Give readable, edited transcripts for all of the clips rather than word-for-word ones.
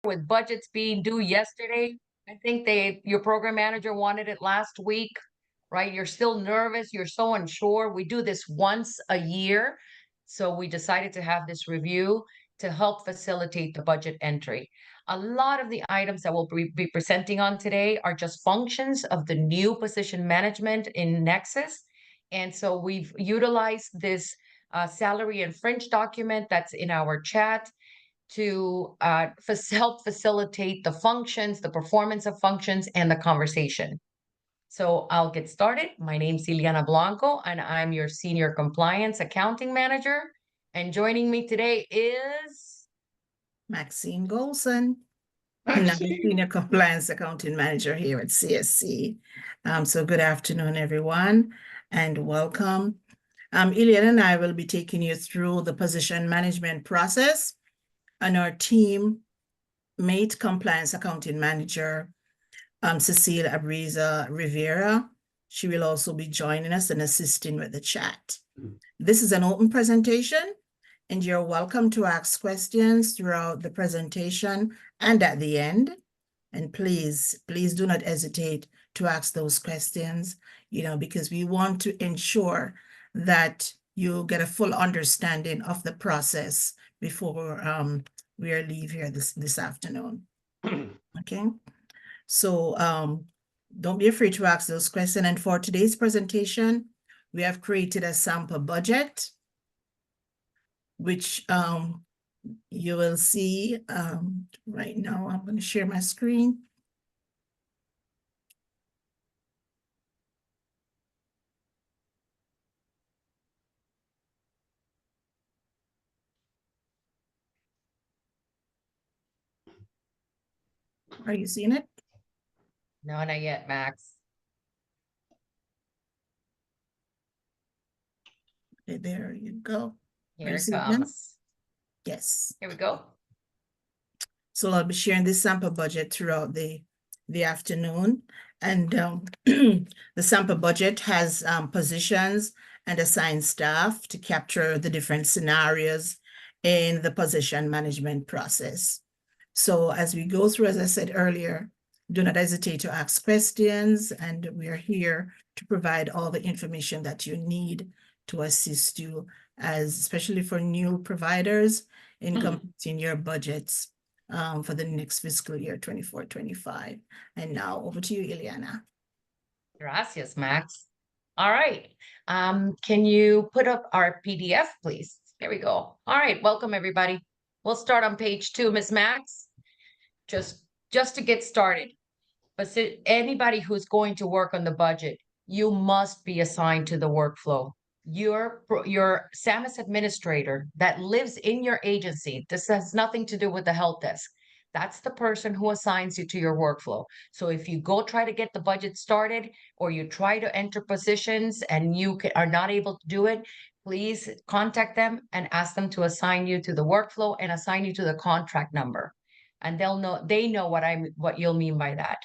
with budgets being due yesterday. I think your program manager wanted it last week, right? You're still nervous. You're so unsure. We do this once a year. So we decided to have this review to help facilitate the budget entry. A lot of the items that we'll be presenting on today are just functions of the new position management in Nexus. And so we've utilized this salary and fringe document that's in our chat to help facilitate the functions, the performance of functions, and the conversation. So I'll get started. My name's Ileana Blanco, and I'm your Senior Compliance Accounting Manager. And joining me today is Maxine Golson. I'm the Senior Compliance Accounting Manager here at CSC. So good afternoon, everyone, and welcome. Ileana and I will be taking you through the position management process, and our team mate Compliance Accounting Manager, Cecile Abriza Rivera. She will also be joining us and assisting with the chat. This is an open presentation, and you're welcome to ask questions throughout the presentation and at the end. And please do not hesitate to ask those questions, because we want to ensure that you get a full understanding of the process before we leave here this afternoon. Okay, so don't be afraid to ask those questions. And for today's presentation, we have created a sample budget, which you will see right now. I'm going to share my screen. Are you seeing it? No, not yet, Max. Okay, there you go. Here it comes. Yes. Here we go. So I'll be sharing this sample budget throughout the afternoon. And the sample budget has positions and assigned staff to capture the different scenarios in the position management process. So as we go through, as I said earlier, do not hesitate to ask questions, and we are here to provide all the information that you need to assist you, especially for new providers in completing your budgets for the next fiscal year 24-25. And now over to you, Ileana. Gracias, Max. All right. Can you put up our PDF, please? There we go. All right. Welcome, everybody. We'll start on page 2, Ms. Max. Just to get started. But anybody who's going to work on the budget, you must be assigned to the workflow. Your SAMHSA administrator that lives in your agency, this has nothing to do with the help desk. That's the person who assigns you to your workflow. So if you go try to get the budget started, or you try to enter positions and you are not able to do it, please contact them and ask them to assign you to the workflow and assign you to the contract number. And they know what you'll mean by that.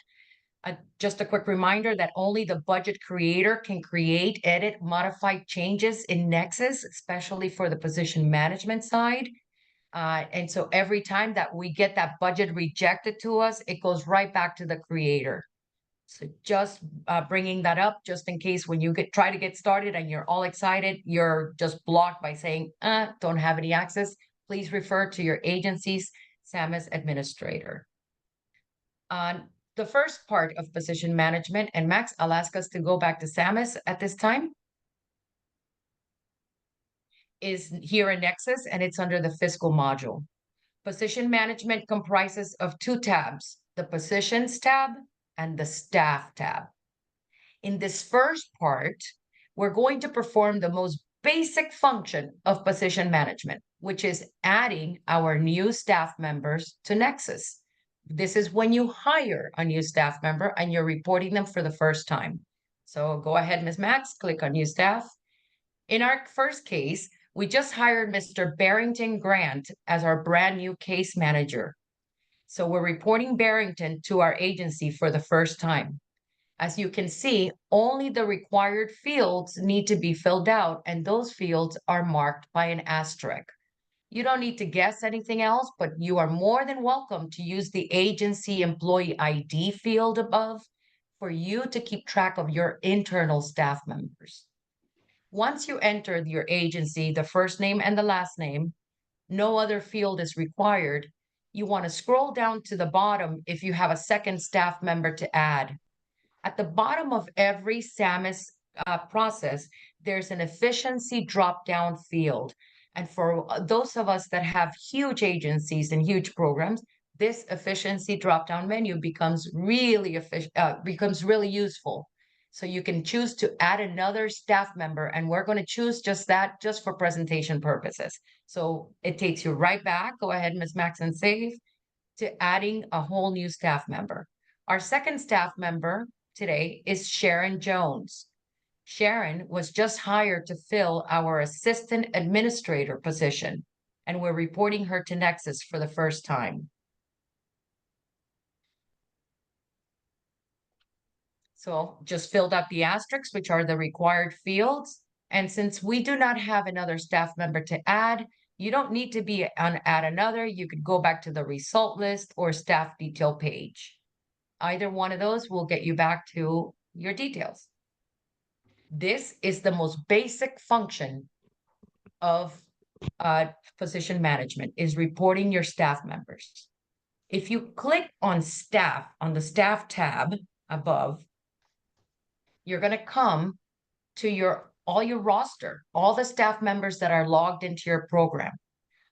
Just a quick reminder that only the budget creator can create, edit, modify changes in Nexus, especially for the position management side. And so every time that we get that budget rejected to us, it goes right back to the creator. So just bringing that up, just in case when you try to get started and you're all excited, you're just blocked by saying, don't have any access. Please refer to your agency's SAMHSA administrator. The first part of position management, and Max, I'll ask us to go back to SAMHSA at this time, is here in Nexus, and it's under the fiscal module. Position management comprises of 2 tabs, the positions tab and the staff tab. In this first part, we're going to perform the most basic function of position management, which is adding our new staff members to Nexus. This is when you hire a new staff member and you're reporting them for the first time. So go ahead, Ms. Max, click on new staff. In our first case, we just hired Mr. Barrington Grant as our brand new case manager. So we're reporting Barrington to our agency for the first time. As you can see, only the required fields need to be filled out, and those fields are marked by an asterisk. You don't need to guess anything else, but you are more than welcome to use the agency employee ID field above for you to keep track of your internal staff members. Once you enter your agency, the first name and the last name, no other field is required. You want to scroll down to the bottom if you have a second staff member to add. At the bottom of every SAMIS process, there's an efficiency drop-down field. And for those of us that have huge agencies and huge programs, this efficiency drop-down menu becomes really useful. So you can choose to add another staff member, and we're going to choose just that, just for presentation purposes. So it takes you right back. Go ahead, Ms. Max, and save to adding a whole new staff member. Our second staff member today is Sharon Jones. Sharon was just hired to fill our assistant administrator position, and we're reporting her to Nexus for the first time. So just filled up the asterisks, which are the required fields. And since we do not have another staff member to add, you don't need to be on add another. You could go back to the result list or staff detail page. Either one of those will get you back to your details. This is the most basic function of position management, is reporting your staff members. If you click on staff on the staff tab above, you're going to come to all your roster, all the staff members that are logged into your program.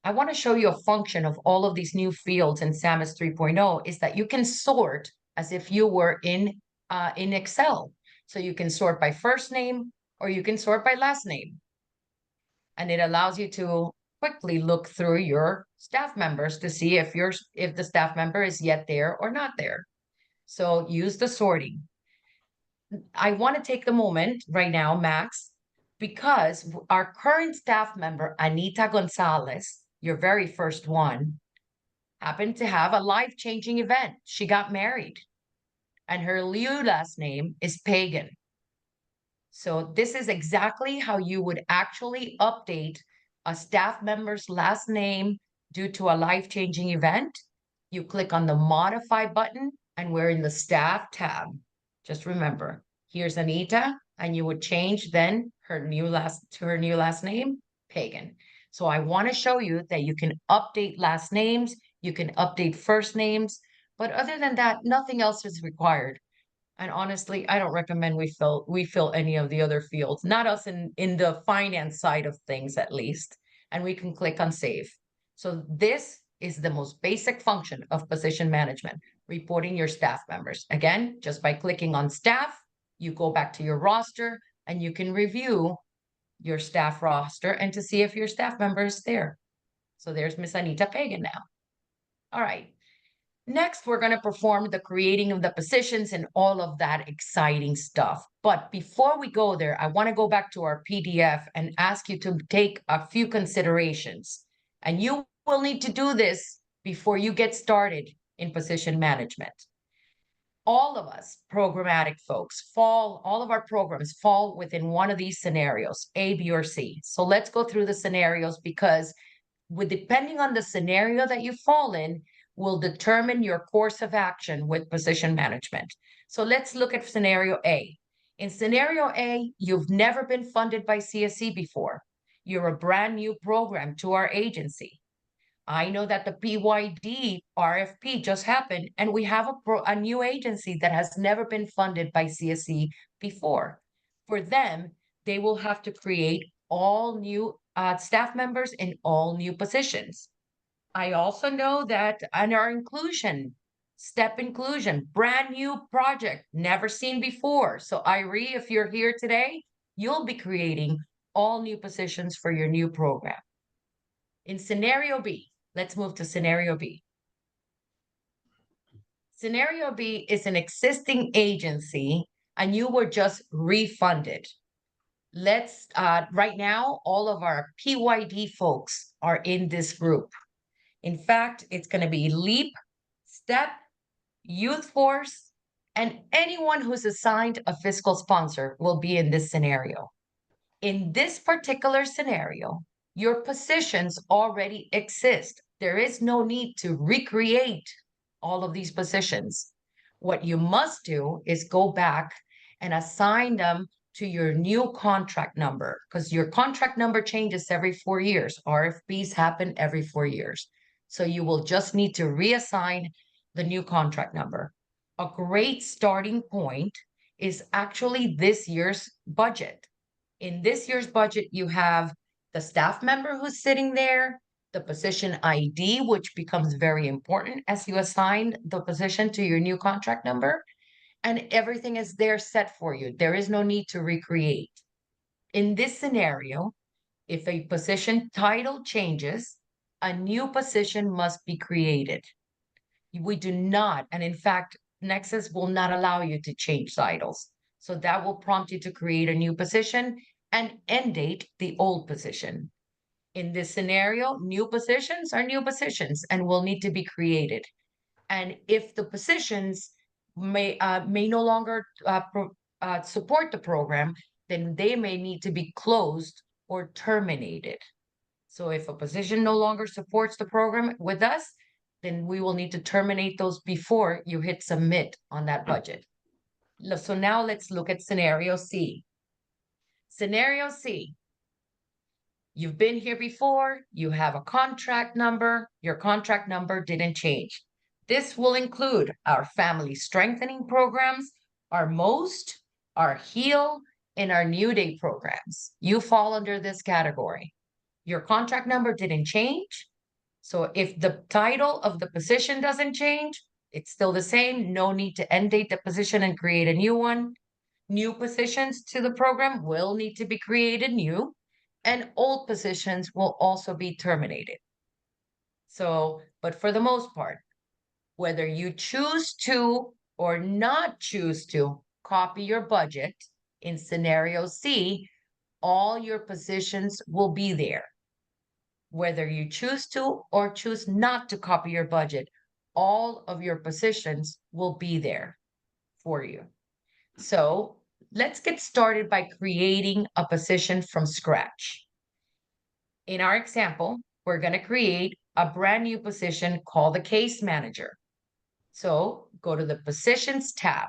I want to show you a function of all of these new fields in SAMIS 3.0 is that you can sort as if you were in Excel. So you can sort by first name or you can sort by last name. And it allows you to quickly look through your staff members to see if the staff member is yet there or not there. So use the sorting. I want to take the moment right now, Max, because our current staff member, Anita Gonzalez, your very first one, happened to have a life-changing event. She got married, and her new last name is Pagan. So this is exactly how you would actually update a staff member's last name due to a life-changing event. You click on the Modify button, and we're in the Staff tab. Just remember, here's Anita, and you would change then her new last name, Pagan. So I want to show you that you can update last names, you can update first names, but other than that, nothing else is required. And honestly, I don't recommend we fill any of the other fields, not us in the finance side of things at least. And we can click on Save. So this is the most basic function of position management, reporting your staff members. Again, just by clicking on staff, you go back to your roster and you can review your staff roster and to see if your staff member is there. So there's Miss Anita Pagan now. All right. Next, we're going to perform the creating of the positions and all of that exciting stuff. But before we go there, I want to go back to our PDF and ask you to take a few considerations. And you will need to do this before you get started in position management. All of us programmatic folks all of our programs fall within one of these scenarios, A, B, or C. So let's go through the scenarios because depending on the scenario that you fall in, will determine your course of action with position management. So let's look at scenario A. In scenario A, you've never been funded by CSC before. You're a brand new program to our agency. I know that the PYD RFP just happened, and we have a new agency that has never been funded by CSC before. For them, they will have to create all new staff members in all new positions. I also know that on our inclusion, STEP inclusion, brand new project, never seen before. So Irie, if you're here today, you'll be creating all new positions for your new program. In scenario B, let's move to scenario B. Scenario B is an existing agency and you were just refunded. Right now, all of our PYD folks are in this group. In fact, it's going to be LEAP, STEP, Youth Force, and anyone who's assigned a fiscal sponsor will be in this scenario. In this particular scenario, Your positions already exist. There is no need to recreate all of these positions. What you must do is go back and assign them to your new contract number, because your contract number changes every 4 years. RFPs happen every 4 years. So you will just need to reassign the new contract number. A great starting point is actually this year's budget. In this year's budget, you have the staff member who's sitting there, the position ID, which becomes very important as you assign the position to your new contract number, and everything is there set for you. There is no need to recreate. In this scenario, if a position title changes, a new position must be created. We do not, and in fact, Nexus will not allow you to change titles. So that will prompt you to create a new position and end date the old position. In this scenario, new positions are new positions and will need to be created. And if the positions may no longer support the program, then they may need to be closed or terminated. So if a position no longer supports the program with us, then we will need to terminate those before you hit submit on that budget. So now let's look at scenario C. Scenario C. You've been here before, you have a contract number, your contract number didn't change. This will include our family strengthening programs, our MOST, our HEAL, and our New Day programs. You fall under this category. Your contract number didn't change. So if the title of the position doesn't change, it's still the same. No need to end date the position and create a new one. New positions to the program will need to be created new, and old positions will also be terminated. So, but for the most part, whether you choose to or not choose to copy your budget in scenario C, all your positions will be there. Whether you choose to or choose not to copy your budget, all of your positions will be there for you. So let's get started by creating a position from scratch. In our example, we're going to create a brand new position called the case manager. So go to the positions tab.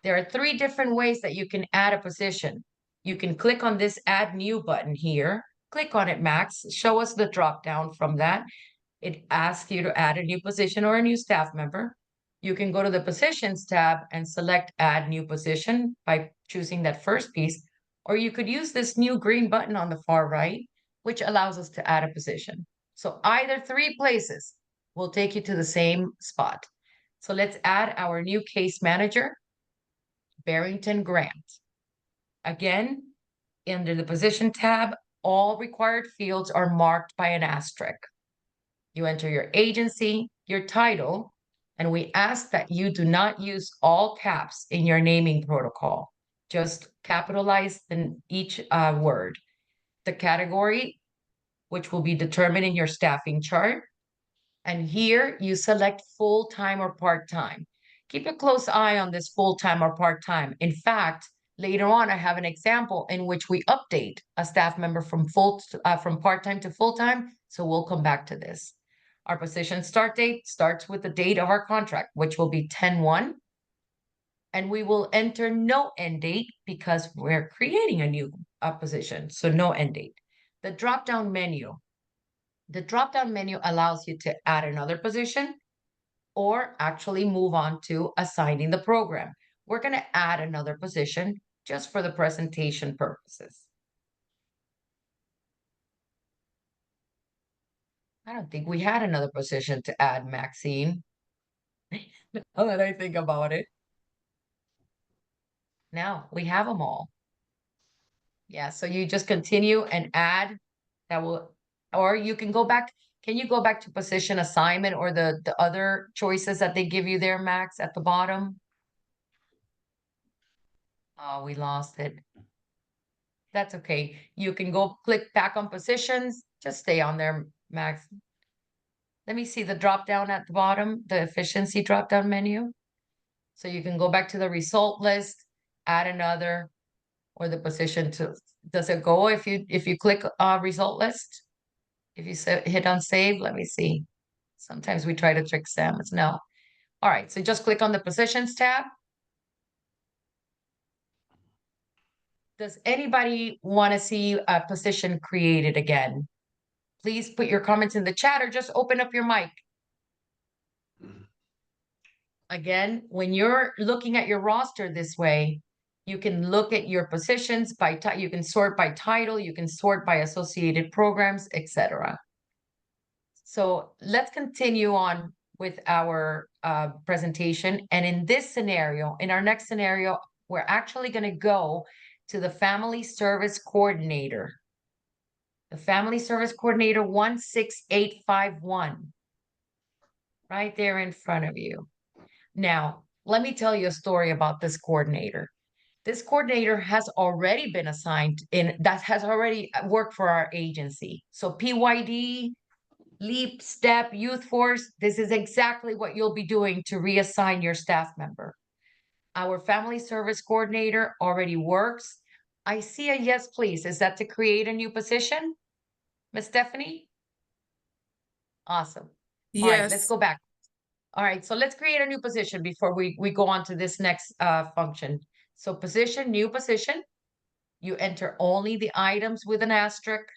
There are 3 different ways that you can add a position. You can click on this add new button here. Click on it, Max. Show us the drop down from that. It asks you to add a new position or a new staff member. You can go to the positions tab and select add new position by choosing that first piece, or you could use this new green button on the far right, which allows us to add a position. So either 3 places will take you to the same spot. So let's add our new case manager, Barrington Grant. Again, under the position tab, all required fields are marked by an asterisk. You enter your agency, your title, and we ask that you do not use all caps in your naming protocol. Just capitalize each word. The category, which will be determined in your staffing chart. And here you select full-time or part-time. Keep a close eye on this full-time or part-time. In fact, later on, I have an example in which we update a staff member from part-time to full-time. So we'll come back to this. Our position start date starts with the date of our contract, which will be 10/1. And we will enter no end date because we're creating a new position. So no end date. The drop-down menu. The drop-down menu allows you to add another position or actually move on to assigning the program. We're going to add another position just for the presentation purposes. I don't think we had another position to add, Maxine. Now that I think about it. Now we have them all. Yeah, so you just continue and add. That will, or you can go back. Can you go back to position assignment or the other choices that they give you there, Max, at the bottom? Oh, we lost it. That's okay. You can go click back on positions. Just stay on there, Max. Let me see the drop down at the bottom, the efficiency drop down menu. So you can go back to the result list, add another. or the position to, does it go if you click result list? If you hit on save, let me see. Sometimes we try to trick Sam, it's no. All right, so just click on the positions tab. Does anybody want to see a position created again? Please put your comments in the chat or just open up your mic. Again, when you're looking at your roster this way, you can look at your positions by you can sort by title, you can sort by associated programs, etc. So let's continue on with our presentation. And in this scenario, in our next scenario, we're actually going to go to the Family Service Coordinator. The Family Service Coordinator 16851. Right there in front of you. Now, let me tell you a story about this coordinator. This coordinator has already been assigned that has already worked for our agency. So PYD, LEAP, STEP, Youth Force, this is exactly what you'll be doing to reassign your staff member. Our Family Service Coordinator already works. I see a yes, please. Is that to create a new position, Miss Stephanie? Awesome. All right, let's Yes. go back. All right, so let's create a new position before we go on to this next function. So position, new position. You enter only the items with an asterisk.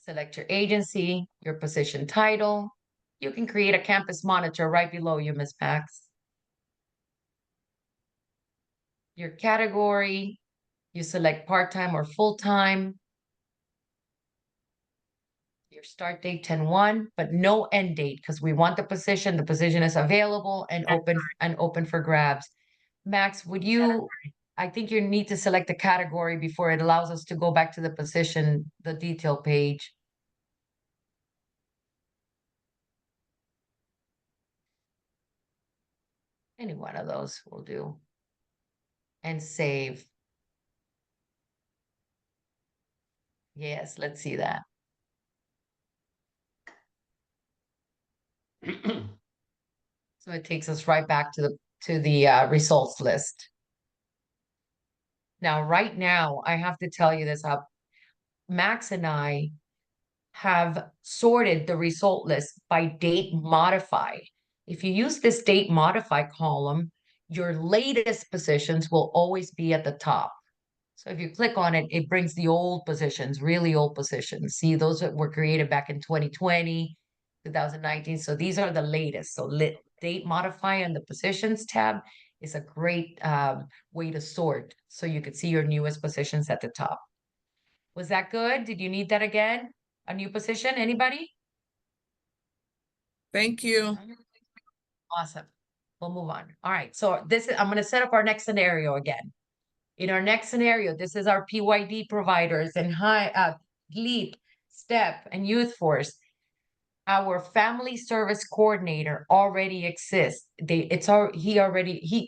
Select your agency, your position title. You can create a campus monitor right below you, Ms. Max. Your category, you select part-time or full-time. Your start date 10/1, but no end date because we want the position. The position is available and open for grabs. Max, would you, I think you need to select the category before it allows us to go back to the position, the detail page. Any one of those will do. And save. Yes, let's see that. So it takes us right back to the results list. Now, right now, I have to tell you this up. Max and I have sorted the result list by date modified. If you use this date modify column, your latest positions will always be at the top. So if you click on it, it brings the old positions, really old positions. See, those that were created back in 2020, 2019. So these are the latest. So date modify on the positions tab is a great way to sort. So you could see your newest positions at the top. Was that good? Did you need that again? A new position, anybody? Thank you. Awesome. We'll move on. All right. So I'm going to set up our next scenario again. In our next scenario, this is our PYD providers and LEAP, STEP, and Youth Force. Our Family Service Coordinator already exists.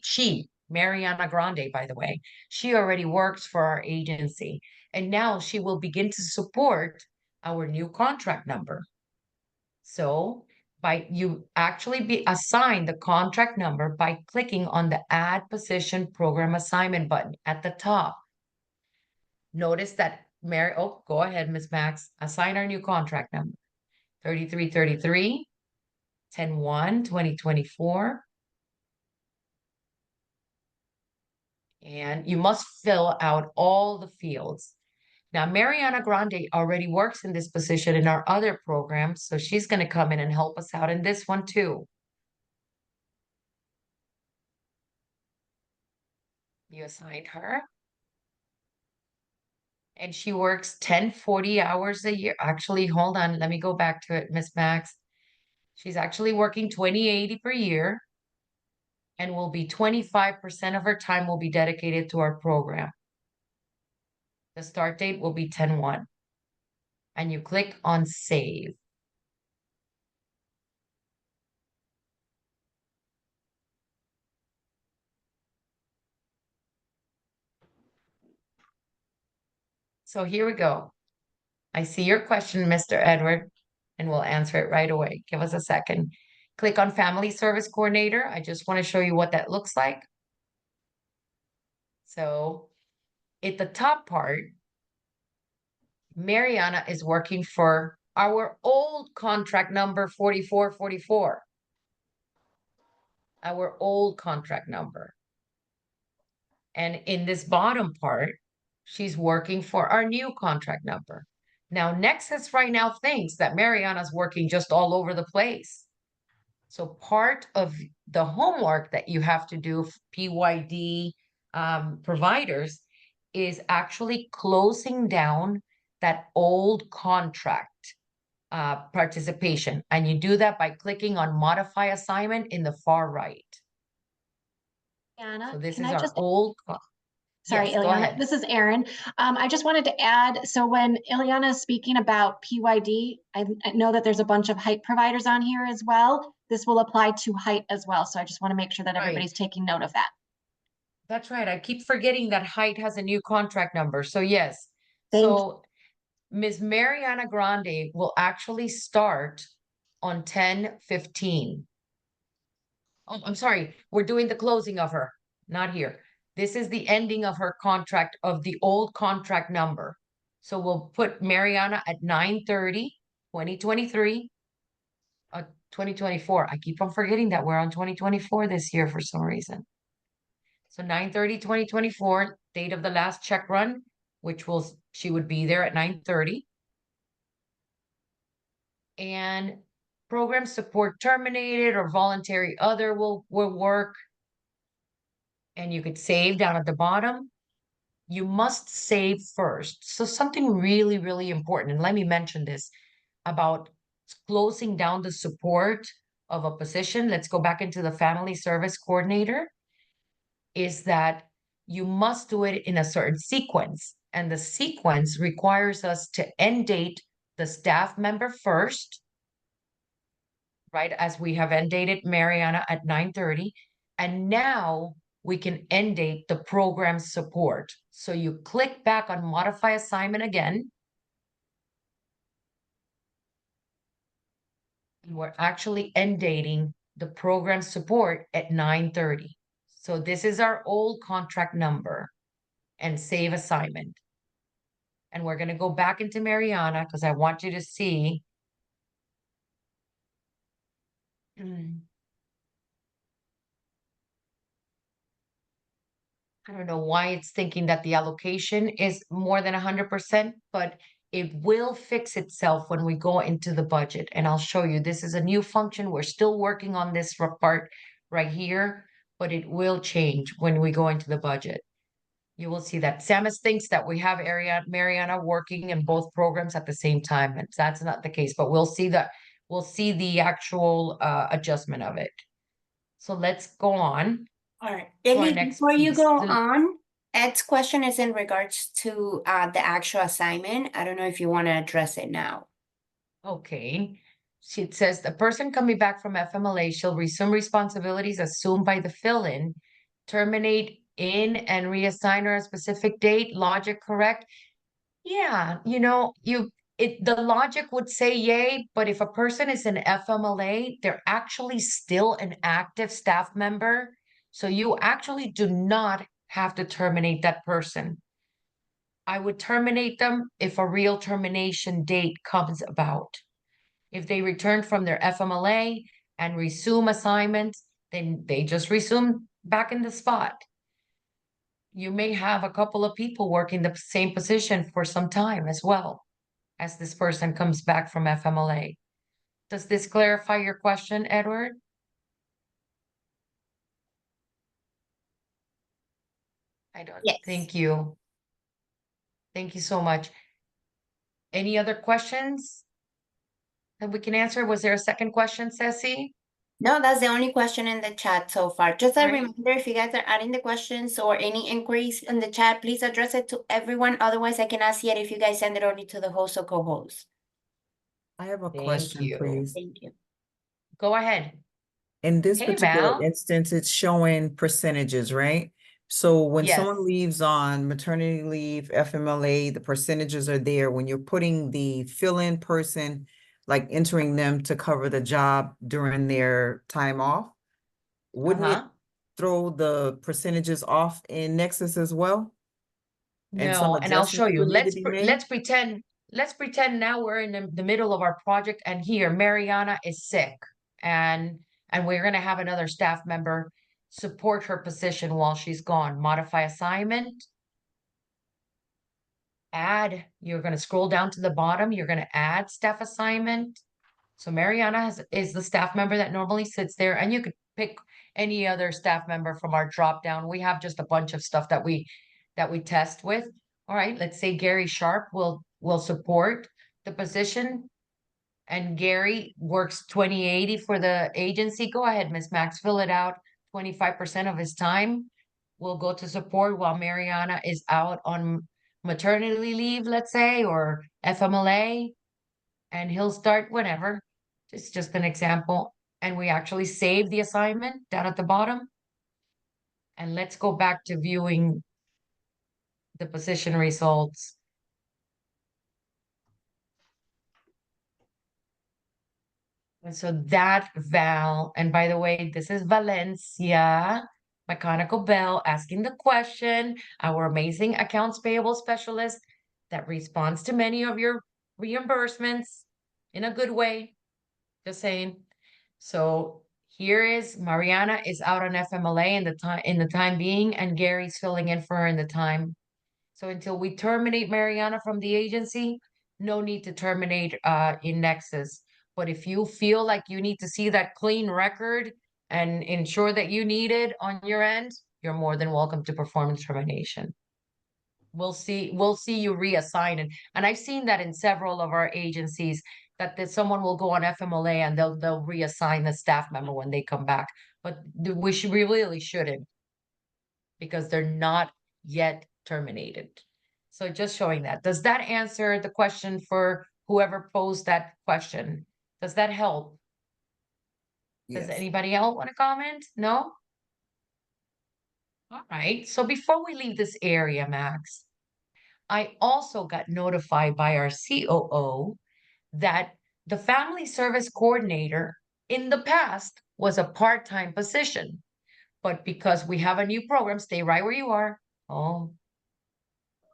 She, Mariana Grande, by the way, she already works for our agency. And now she will begin to support our new contract number. So you actually be assigned the contract number by clicking on the Add Position Program Assignment button at the top. Notice that go ahead, Ms. Max, assign our new contract number. 3333 10/1/2024. And you must fill out all the fields. Now, Mariana Grande already works in this position in our other programs, so she's going to come in and help us out in this one too. You assigned her. And she works 1040 hours a year. Actually, hold on, let me go back to it, Miss Max. She's actually working 2080 per year and will be 25% of her time will be dedicated to our program. The start date will be 10/1. And you click on save. So here we go. I see your question, Mr. Edward, and we'll answer it right away. Give us a second. click on Family Service Coordinator. I just want to show you what that looks like. So at the top part, Mariana is working for our old contract number 4444. Our old contract number. And in this bottom part, she's working for our new contract number. Now, Nexus right now thinks that Mariana's working just all over the place. So part of the homework that you have to do, PYD providers, is actually closing down that old contract participation. And you do that by clicking on Modify Assignment in the far right. Anna, So this can is I our just, old. sorry, Yes, go Ileana, ahead. this is Erin. I just wanted to add, so when Ileana is speaking about PYD, I know that there's a bunch of height providers on here as well. This will apply to height as well. So I just want to make sure that everybody's taking note of that. That's right. I keep forgetting that height has a new contract number. So yes. Thanks. So Ms. Mariana Grande will actually start on 10/15. Oh, I'm sorry. We're doing the closing of her, not here. This is the ending of her contract of the old contract number. So we'll put Mariana at 9/30, 2023. 2024. I keep on forgetting that we're on 2024 this year for some reason. So 9/30, 2024, date of the last check run, which she would be there at 9/30. And program support terminated or voluntary other will work. And you could save down at the bottom. You must save first. So something really, really important, and let me mention this about closing down the support of a position. Let's go back into the Family Service Coordinator, is that you must do it in a certain sequence. And the sequence requires us to end date the staff member first, right? As we have end dated Mariana at 9/30. And now we can end date the program support. So you click back on Modify Assignment again. And we're actually end dating the program support at 9/30. So this is our old contract number and save assignment. And we're going to go back into Mariana because I want you to see. I don't know why it's thinking that the allocation is more than 100%, but it will fix itself when we go into the budget. And I'll show you, this is a new function. We're still working on this part right here, but it will change when we go into the budget. You will see that Samus thinks that we have Mariana working in both programs at the same time, and that's not the case, but we'll see the actual adjustment of it. So let's go on. All right, to our Ellie, next before you piece. go on, Ed's question is in regards to the actual assignment. I don't know if you want to address it now. Okay. It says the person coming back from FMLA shall resume responsibilities assumed by the fill-in, terminate in and reassign her a specific date. Logic correct? Yeah, the logic would say yay, but if a person is an FMLA, they're actually still an active staff member. So you actually do not have to terminate that person. I would terminate them if a real termination date comes about. If they return from their FMLA and resume assignments, then they just resume back in the spot. You may have a couple of people working the same position for some time as well as this person comes back from FMLA. Does this clarify your question, Edward? I don't. Yes. Thank you. Thank you so much. Any other questions that we can answer? Was there a second question, Ceci? No, that's the only question in the chat so far. Just a Right. reminder, if you guys are adding the questions or any inquiries in the chat, please address it to everyone. Otherwise, I cannot see it if you guys send it only to the host or co-host. I have a Thank question, you. please. Thank you. Go ahead. In this Hey, particular Val. instance, it's showing percentages, right? So when Yes. someone leaves on maternity leave, FMLA, the percentages are there. When you're putting the fill-in person, like entering them to cover the job during their time off, wouldn't it Uh-huh. throw the percentages off in Nexus as well? And some No, and I'll show adjustments you. would need to be made? Let's pretend now we're in the middle of our project and here Mariana is sick and we're gonna have another staff member support her position while she's gone. Modify assignment. Add, you're gonna scroll down to the bottom, you're gonna add staff assignment. So Mariana is the staff member that normally sits there, and you could pick any other staff member from our drop down. We have just a bunch of stuff that we test with. All right, let's say Gary Sharp will support the position. And Gary works 20/80 for the agency. Go ahead, Miss Max, fill it out. 25% of his time will go to support while Mariana is out on maternity leave, let's say, or FMLA. And he'll start whenever. It's just an example. And we actually save the assignment down at the bottom. And let's go back to viewing the position results. And so that Val, and by the way, this is Valencia McConical Bell asking the question, our amazing accounts payable specialist that responds to many of your reimbursements in a good way. Just saying. So here is Mariana is out on FMLA in the time being, and Gary's filling in for her in the time. So until we terminate Mariana from the agency, no need to terminate in Nexus. But if you feel like you need to see that clean record and ensure that you need it on your end, you're more than welcome to perform termination. We'll see you reassign. And I've seen that in several of our agencies that someone will go on FMLA and they'll reassign the staff member when they come back. But we really shouldn't, because they're not yet terminated. So just showing that. Does that answer the question for whoever posed that question? Does that help? Does Yes. anybody else want to comment? No? All right. So before we leave this area, Max, I also got notified by our COO that the family service coordinator in the past was a part-time position. But because we have a new program, stay right where you are. Oh,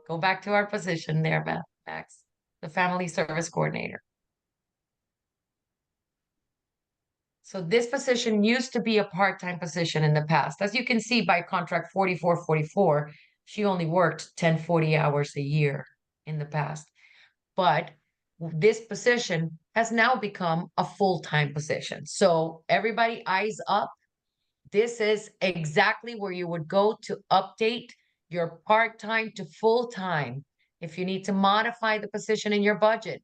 go back to our position there, Max, the family service coordinator. So this position used to be a part-time position in the past. As you can see by contract 4444, she only worked 1040 hours a year in the past. But this position has now become a full-time position. So everybody eyes up. This is exactly where you would go to update your part-time to full-time. If you need to modify the position in your budget,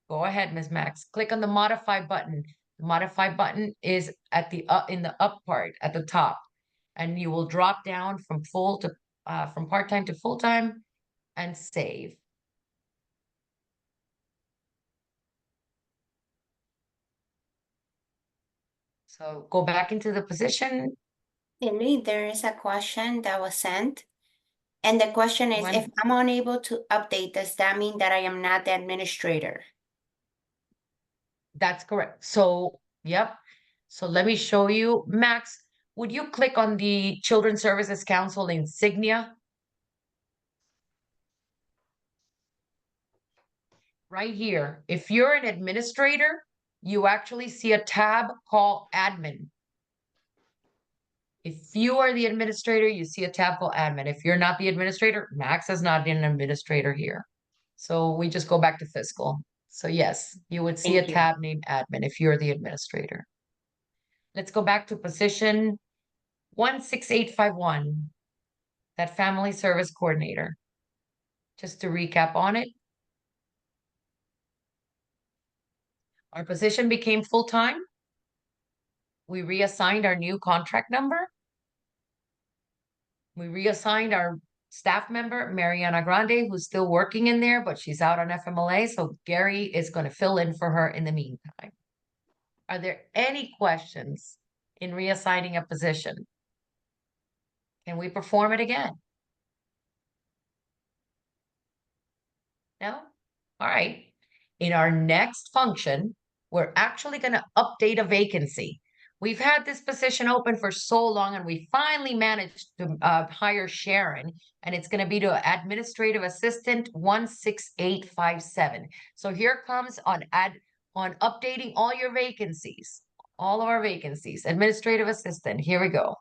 go ahead, Ms. Max. Click on the modify button. The modify button is at the in the up part at the top, and you will drop down from from part-time to full-time and save. So go back into the position. Cindy, there is a question that was sent. And the question is, if I'm unable to update, does that mean that I am not the administrator? That's correct. So, yep. So let me show you. Max, would you click on the Children's Services Council insignia? Right here. If you're an administrator, you actually see a tab called admin. If you are the administrator, you see a tab called admin. If you're not the administrator, Max is not an administrator here. So we just go back to fiscal. So yes, you would see a Thank you. tab named admin if you're the administrator. Let's go back to position 16851, that family service coordinator. Just to recap on it. Our position became full-time. We reassigned our new contract number. We reassigned our staff member, Mariana Grande, who's still working in there, but she's out on FMLA. So Gary is going to fill in for her in the meantime. Are there any questions in reassigning a position? Can we perform it again? No? All right. In our next function, we're actually going to update a vacancy. We've had this position open for so long, and we finally managed to hire Sharon, and it's going to be to administrative assistant 16857. So here comes on updating all your vacancies, all of our vacancies. Administrative assistant, here we go.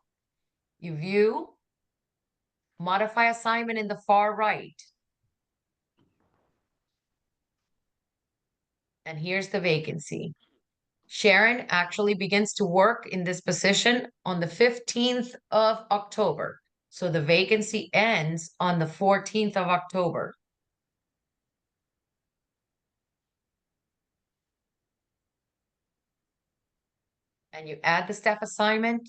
You view, modify assignment in the far right. And here's the vacancy. Sharon actually begins to work in this position on the 15th of October. So the vacancy ends on the 14th of October. And you add the staff assignment,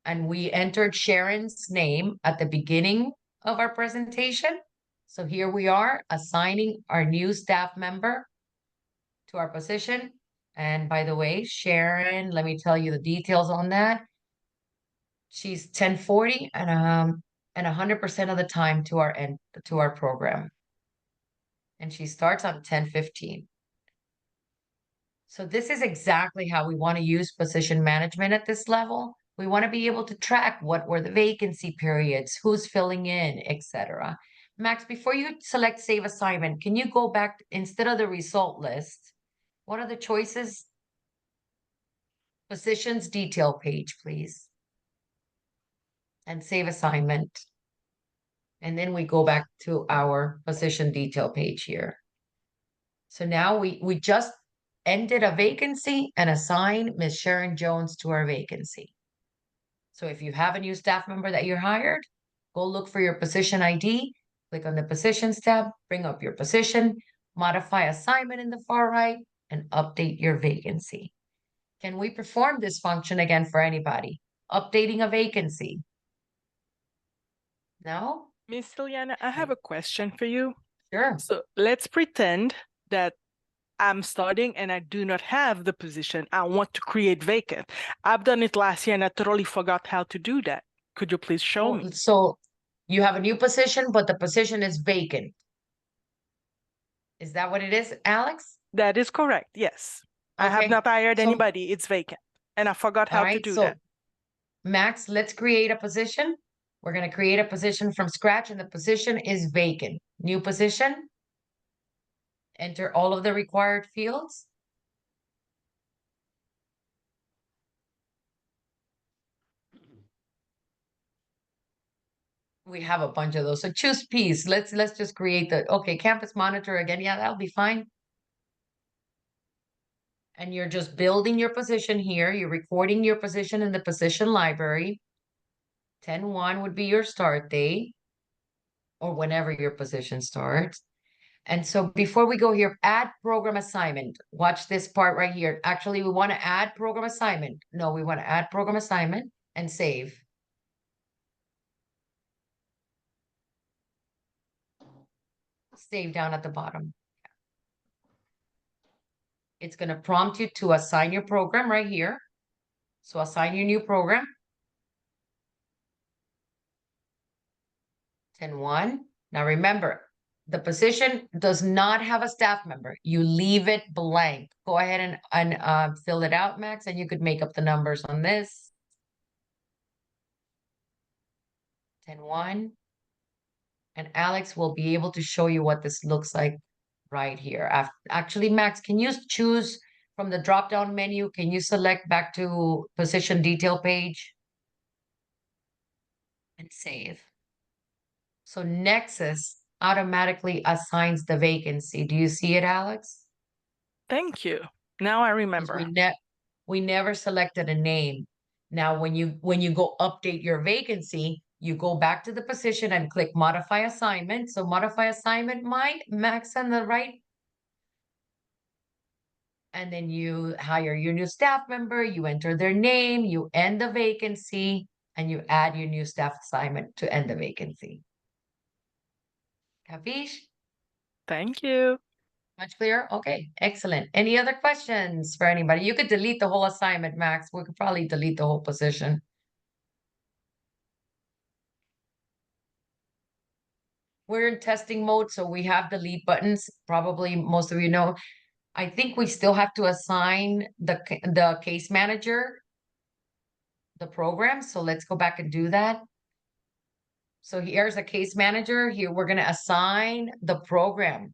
and we entered Sharon's name at the beginning of our presentation. So here we are assigning our new staff member to our position. And by the way, Sharon, let me tell you the details on that. She's 1040 and 100% of the time to our program. And she starts on 1015. So this is exactly how we want to use position management at this level. We want to be able to track what were the vacancy periods, who's filling in, etc. Max, before you select save assignment, can you go back instead of the result list? What are the choices? Positions detail page, please. And save assignment. And then we go back to our position detail page here. So now we just ended a vacancy and assigned Ms. Sharon Jones to our vacancy. So if you have a new staff member that you hired, go look for your position ID, click on the positions tab, bring up your position, modify assignment in the far right, and update your vacancy. Can we perform this function again for anybody? Updating a vacancy. No? Miss Ileana, I have a question for you. Sure. So let's pretend that I'm starting and I do not have the position. I want to create vacant. I've done it last year and I totally forgot how to do that. Could you please show me? So you have a new position, but the position is vacant. Is that what it is, Alex? That is correct, yes. I have Okay, not hired so- anybody, it's vacant. And I forgot how to do that. Max, let's create a position. We're going to create a position from scratch, and the position is vacant. New position. Enter all of the required fields. We have a bunch of those. So choose piece. Let's just create okay, campus monitor again. Yeah, that'll be fine. And you're just building your position here. You're recording your position in the position library. 10/1 would be your start date, or whenever your position starts. And so before we go here, add program assignment. Watch this part right here. Actually, we want to add program assignment. No, we want to add program assignment and save. Save down at the bottom. It's going to prompt you to assign your program right here. So assign your new program. 10/1. Now remember, the position does not have a staff member. You leave it blank. Go ahead and fill it out, Max, and you could make up the numbers on this. 10/1. And Alex will be able to show you what this looks like right here. Actually, Max, can you choose from the drop-down menu? Can you select back to position detail page? And save. So Nexus automatically assigns the vacancy. Do you see it, Alex? Thank you. Now I 'Cause remember. we never selected a name. Now, when you go update your vacancy, you go back to the position and click modify assignment. So modify assignment, Max on the right. And then you hire your new staff member, you enter their name, you end the vacancy, and you add your new staff assignment to end the vacancy. Capiche? Thank you. Much clearer? Okay, excellent. Any other questions for anybody? You could delete the whole assignment, Max. We could probably delete the whole position. We're in testing mode, so we have delete buttons. Probably most of you know. I think we still have to assign the case manager the program, so let's go back and do that. So here's a case manager. Here we're gonna assign the program.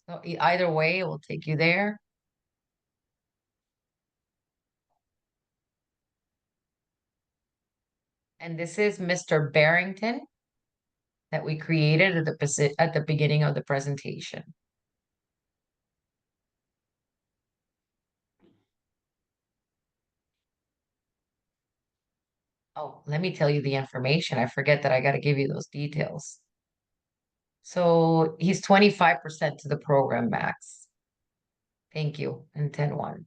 So either way, it will take you there. And this is Mr. Barrington that we created at the beginning of the presentation. Oh, let me tell you the information. I forget that I got to give you those details. So he's 25% to the program, Max. Thank you. And 10-1.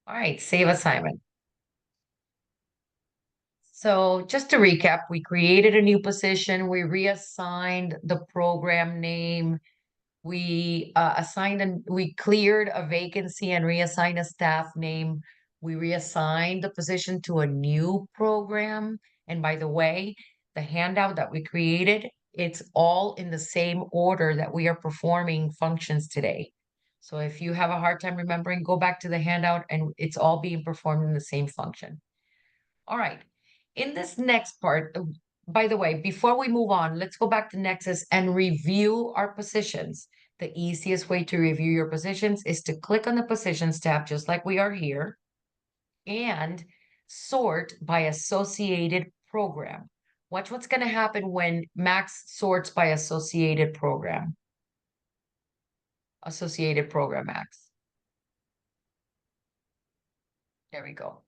All right, save assignment. So just to recap, we created a new position. We reassigned the program name. We we cleared a vacancy and reassigned a staff name. We reassigned the position to a new program. And by the way, the handout that we created, it's all in the same order that we are performing functions today. So if you have a hard time remembering, go back to the handout and it's all being performed in the same function. All right. In this next part, by the way, before we move on, let's go back to Nexus and review our positions. The easiest way to review your positions is to click on the Positions tab, just like we are here, and sort by associated program. Watch what's going to happen when Max sorts by associated program. Associated program, Max. There we go.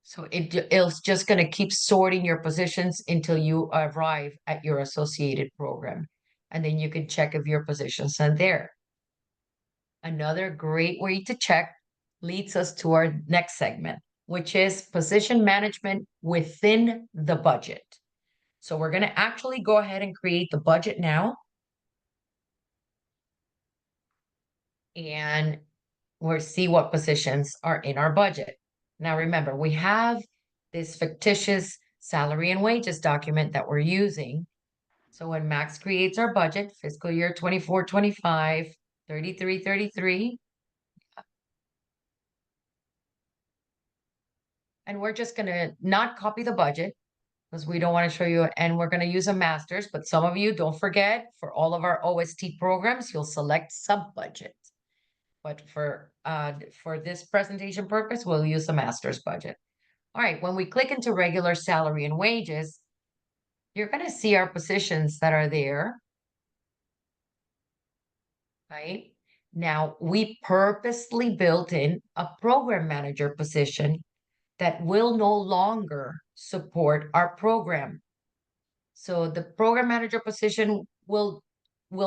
So it's just going to keep sorting your positions until you arrive at your associated program. And then you can check if your positions are there. Another great way to check leads us to our next segment, which is position management within the budget. So we're going to actually go ahead and create the budget now. And we'll see what positions are in our budget. Now, remember, we have this fictitious salary and wages document that we're using. So when Max creates our budget, fiscal year 24-25, 33-33, and we're just going to not copy the budget because we don't want to show you, and we're going to use a master's, but some of you don't forget, for all of our OST programs, you'll select sub-budget. But for this presentation purpose, we'll use the master's budget. All right, when we click into regular salary and wages, you're going to see our positions that are there. Right? Now, we purposely built in a program manager position that will no longer support our program. So the program manager position will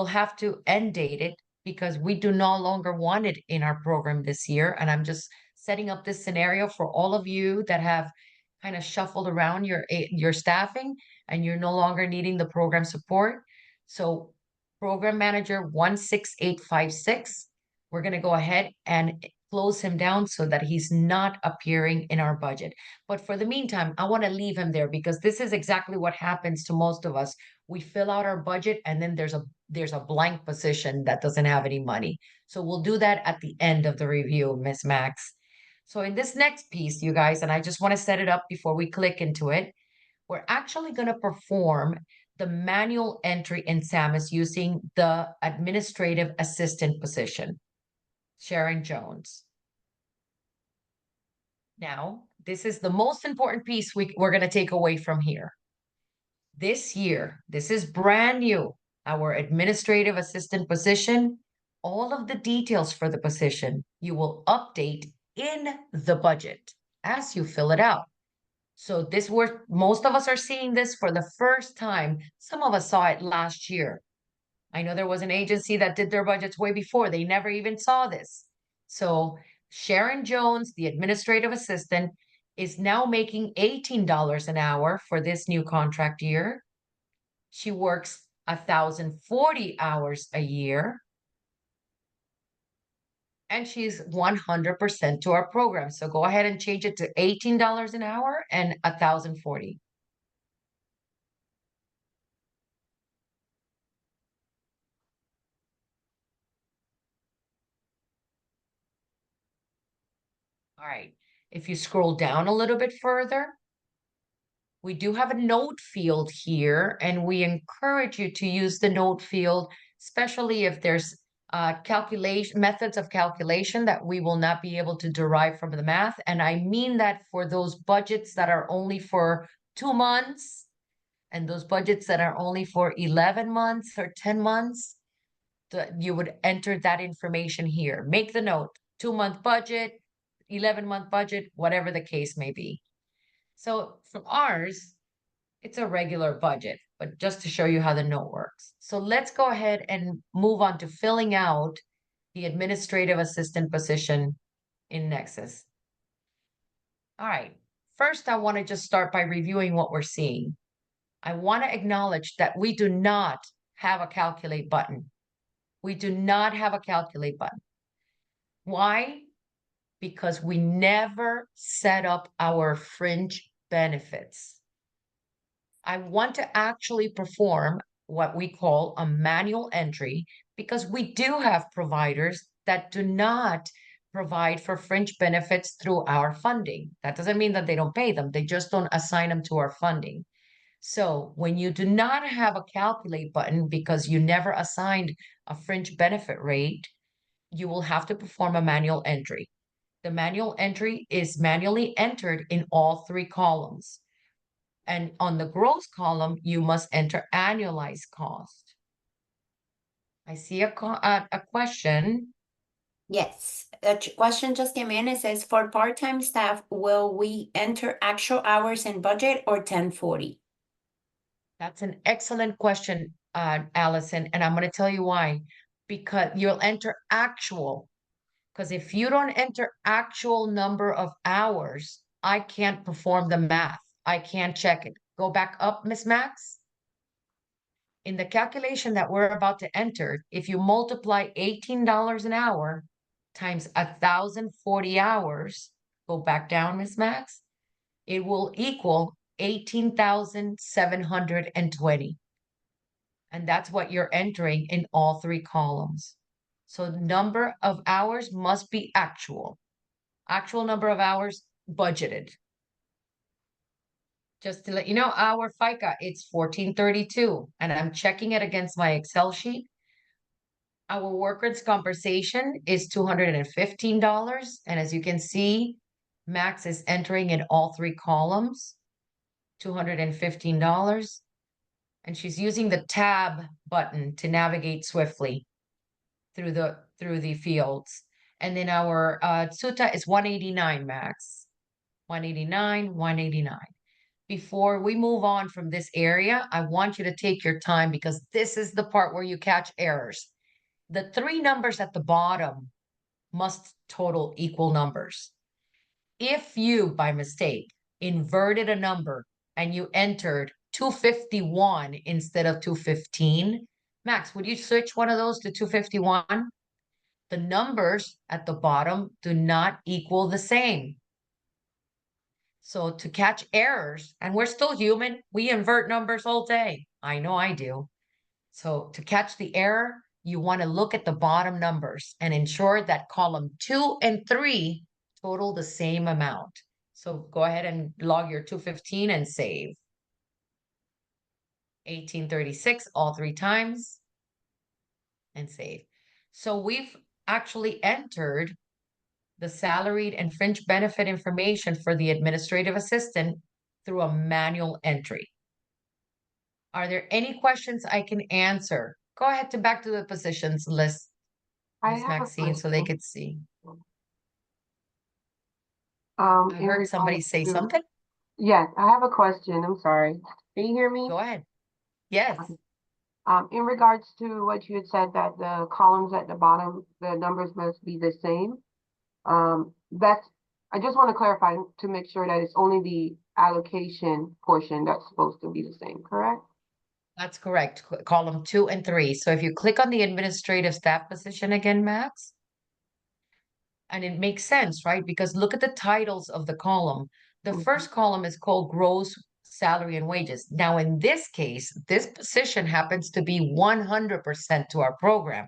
have to end date it because we do no longer want it in our program this year. And I'm just setting up this scenario for all of you that have kind of shuffled around your staffing and you're no longer needing the program support. So program manager 16856, we're going to go ahead and close him down so that he's not appearing in our budget. But for the meantime, I want to leave him there because this is exactly what happens to most of us. We fill out our budget and then there's a blank position that doesn't have any money. So we'll do that at the end of the review, Miss Max. So in this next piece, you guys, and I just want to set it up before we click into it, we're actually going to perform the manual entry in SAMIS using the administrative assistant position, Sharon Jones. Now, this is the most important piece we're going to take away from here. This year, this is brand new, our administrative assistant position, all of the details for the position you will update in the budget as you fill it out. So most of us are seeing this for the first time. Some of us saw it last year. I know there was an agency that did their budgets way before. They never even saw this. So Sharon Jones, the administrative assistant, is now making $18 an hour for this new contract year. She works 1,040 hours a year. And she's 100% to our program. So go ahead and change it to $18 an hour and 1,040. All right, if you scroll down a little bit further, we do have a note field here, and we encourage you to use the note field, especially if there's calculation methods of calculation that we will not be able to derive from the math. And I mean that for those budgets that are only for 2 months, and those budgets that are only for 11 months or 10 months, you would enter that information here. Make the note, 2-month budget, 11-month budget, whatever the case may be. So for ours, it's a regular budget, but just to show you how the note works. So let's go ahead and move on to filling out the administrative assistant position in Nexus. All right, first I want to just start by reviewing what we're seeing. I want to acknowledge that we do not have a calculate button. We do not have a calculate button. Why? Because we never set up our fringe benefits. I want to actually perform what we call a manual entry because we do have providers that do not provide for fringe benefits through our funding. That doesn't mean that they don't pay them. They just don't assign them to our funding. So when you do not have a calculate button because you never assigned a fringe benefit rate, you will have to perform a manual entry. The manual entry is manually entered in all 3 columns. And on the gross column, you must enter annualized cost. I see a question. Yes, a question just came in. It says, for part-time staff, will we enter actual hours and budget or 1040? That's an excellent question, Allison, and I'm going to tell you why. Because you'll enter actual. Because if you don't enter actual number of hours, I can't perform the math. I can't check it. Go back up, Miss Max. In the calculation that we're about to enter, if you multiply $18 an hour times 1,040 hours, go back down, Miss Max, it will equal 18,720. And that's what you're entering in all 3 columns. So the number of hours must be actual. Actual number of hours budgeted. Just to let you know, our FICA, it's 1432, and I'm checking it against my Excel sheet. Our workers' compensation is $215, and as you can see, Max is entering in all 3 columns, $215, and she's using the tab button to navigate swiftly through the fields. And then our SUTA is 189, Max. 189, 189. Before we move on from this area, I want you to take your time because this is the part where you catch errors. The 3 numbers at the bottom must total equal numbers. If you, by mistake, inverted a number and you entered 251 instead of 215, Max, would you switch one of those to 251? The numbers at the bottom do not equal the same. So to catch errors, and we're still human, we invert numbers all day. I know I do. So to catch the error, you want to look at the bottom numbers and ensure that column 2 and 3 total the same amount. So go ahead and log your 215 and save. 1836 all 3 times and save. So we've actually entered the salaried and fringe benefit information for the administrative assistant through a manual entry. Are there any questions I can answer? Go ahead to back to the positions list, Ms. Maxine, so they could see. I heard somebody say something. Yes, I have a question. I'm sorry. Can you hear me? Go ahead. Yes. In regards to what you had said that the columns at the bottom, the numbers must be the same. I just want to clarify to make sure that it's only the allocation portion that's supposed to be the same, correct? That's correct. Column 2 and 3. So if you click on the administrative staff position again, Max, and it makes sense, right? Because look at the titles of the column. The first column is called gross salary and wages. Now, in this case, this position happens to be 100% to our program.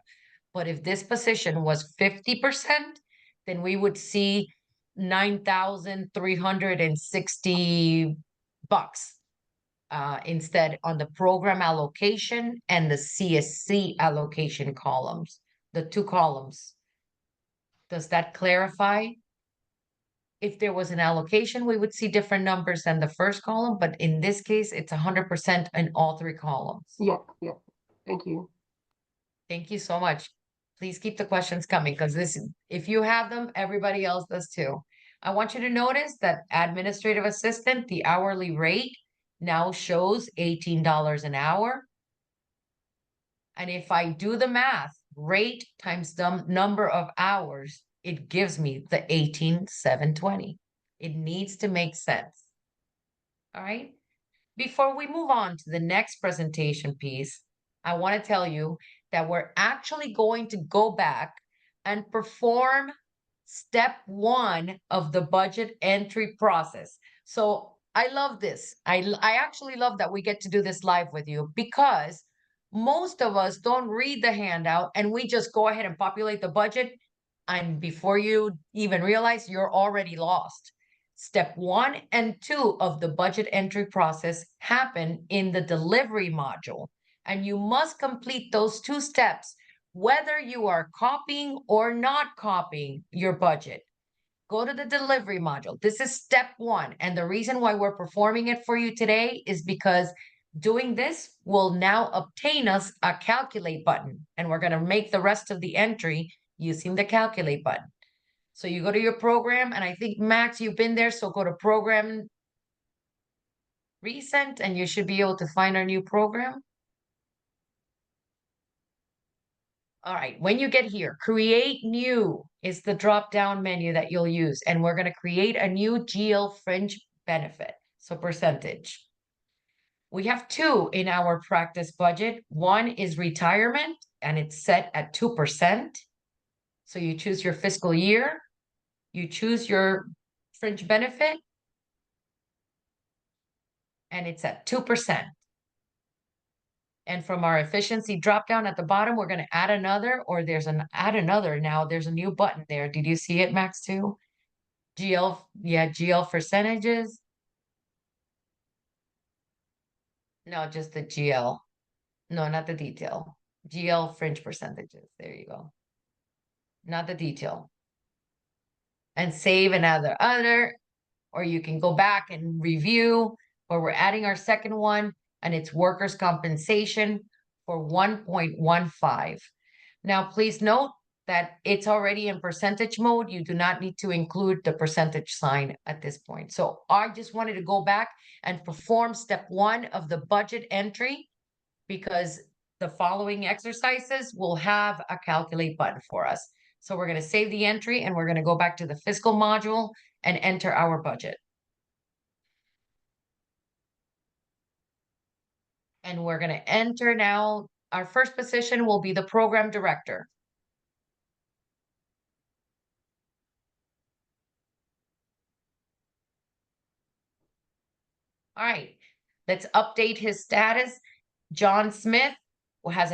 But if this position was 50%, then we would see $9,360 instead on the program allocation and the CSC allocation columns, the two columns. Does that clarify? If there was an allocation, we would see different numbers than the first column, but in this case, it's 100% in all three columns. Yeah, yeah. Thank you. Thank you so much. Please keep the questions coming because if you have them, everybody else does too. I want you to notice that administrative assistant, the hourly rate now shows $18 an hour. And if I do the math, rate times the number of hours, it gives me the 18,720. It needs to make sense. All right. Before we move on to the next presentation piece, I want to tell you that we're actually going to go back and perform step 1 of the budget entry process. So I love this. I actually love that we get to do this live with you because most of us don't read the handout and we just go ahead and populate the budget. And before you even realize, you're already lost. Step 1 and 2 of the budget entry process happen in the delivery module. And you must complete those 2 steps, whether you are copying or not copying your budget. Go to the delivery module. This is step 1. And the reason why we're performing it for you today is because doing this will now obtain us a calculate button. And we're going to make the rest of the entry using the calculate button. So you go to your program, and I think, Max, you've been there, so go to program recent, and you should be able to find our new program. All right, when you get here, create new is the drop-down menu that you'll use, and we're going to create a new GL fringe benefit, so percentage. We have 2 in our practice budget. One is retirement, and it's set at 2%. So you choose your fiscal year, you choose your fringe benefit, and it's at 2%. And from our efficiency drop down at the bottom, we're going to add another, or there's an add another now. There's a new button there. Did you see it, Max, too? GL, yeah, GL percentages. No, just the GL. No, not the detail. GL fringe percentages. There you go. Not the detail. And save another other, or you can go back and review, or we're adding our second one, and it's workers' compensation for 1.15. Now, please note that it's already in percentage mode. You do not need to include the percentage sign at this point. So I just wanted to go back and perform step 1 of the budget entry because the following exercises will have a calculate button for us. So we're going to save the entry and we're going to go back to the fiscal module and enter our budget. And we're going to enter now. Our first position will be the program director. All right, let's update his status. John Smith has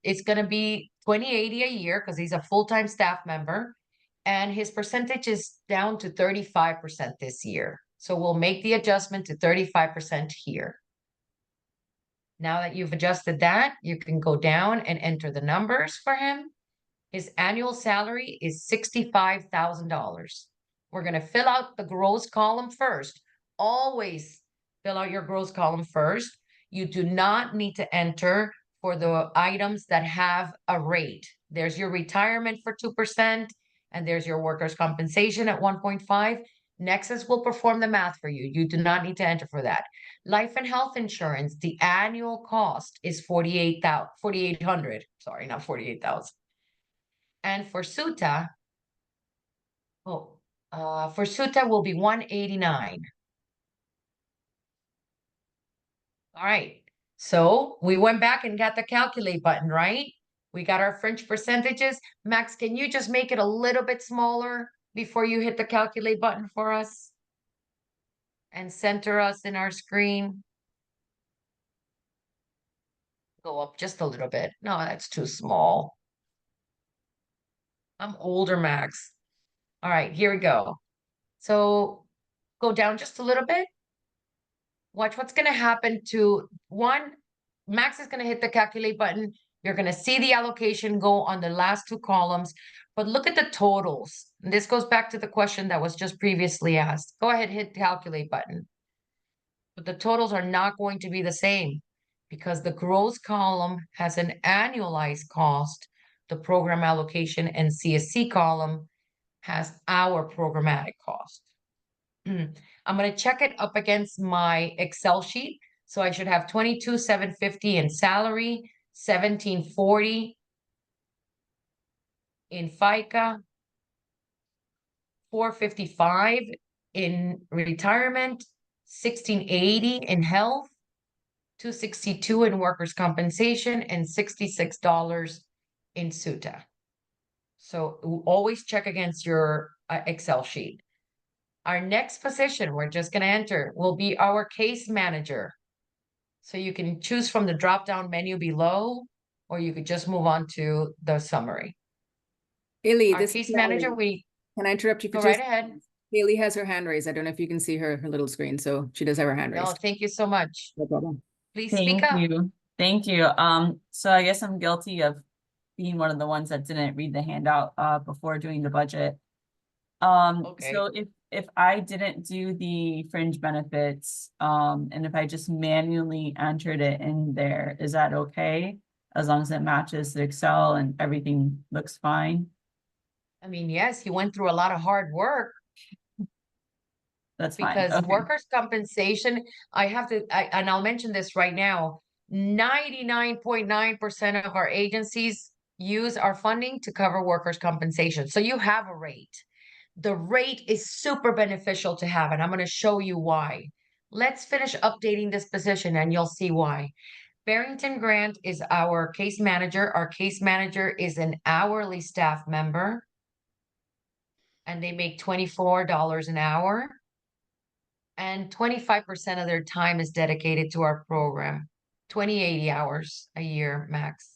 it's going to be $20.80 a year because he's a full-time staff member, and his percentage is down to 35% this year. So we'll make the adjustment to 35% here. Now that you've adjusted that, you can go down and enter the numbers for him. His annual salary is $65,000. We're going to fill out the gross column first. Always fill out your gross column first. You do not need to enter for the items that have a rate. There's your retirement for 2%, and there's your workers' compensation at 1.5. Nexus will perform the math for you. You do not need to enter for that. Life and health insurance, the annual cost is $4,800. Sorry, not 48,000. And for SUTA, for SUTA will be 189. All right. So we went back and got the calculate button, right? We got our fringe percentages. Max, can you just make it a little bit smaller before you hit the calculate button for us? And center us in our screen. Go up just a little bit. No, that's too small. I'm older, Max. All right, here we go. So go down just a little bit. Watch what's gonna happen to one. Max is gonna hit the calculate button. You're gonna see the allocation go on the last two columns, but look at the totals. And this goes back to the question that was just previously asked. Go ahead, hit calculate button. But the totals are not going to be the same because the gross column has an annualized cost. The program allocation and CSC column has our programmatic cost. I'm going to check it up against my Excel sheet. So I should have 22,750 in salary, 1740 in FICA, 455 in retirement, 1680 in health, 262 in workers' compensation, and $66 in SUTA. So always check against your Excel sheet. Our next position we're just going to enter will be our case manager. So you can choose from the drop-down menu below, or you could just move on to the summary. Haley, Our this case is manager, Haley. Can I interrupt you for go just right ahead. Haley has her hand raised. I don't know if you can see her little screen, so she does have her hand No, raised. thank you so much. No problem. Please speak Thank up. you. Thank you. So I guess I'm guilty of being one of the ones that didn't read the handout before doing the budget. Okay. So if I didn't do the fringe benefits, and if I just manually entered it in there, is that okay? As long as it matches the Excel and everything looks fine? I mean, yes, he went through a lot of hard work That's fine. because Okay. workers' compensation, and I'll mention this right now, 99.9% of our agencies use our funding to cover workers' compensation. So you have a rate. The rate is super beneficial to have, and I'm going to show you why. Let's finish updating this position and you'll see why. Barrington Grant is our case manager. Our case manager is an hourly staff member, and they make $24 an hour. And 25% of their time is dedicated to our program, 80 hours a year max.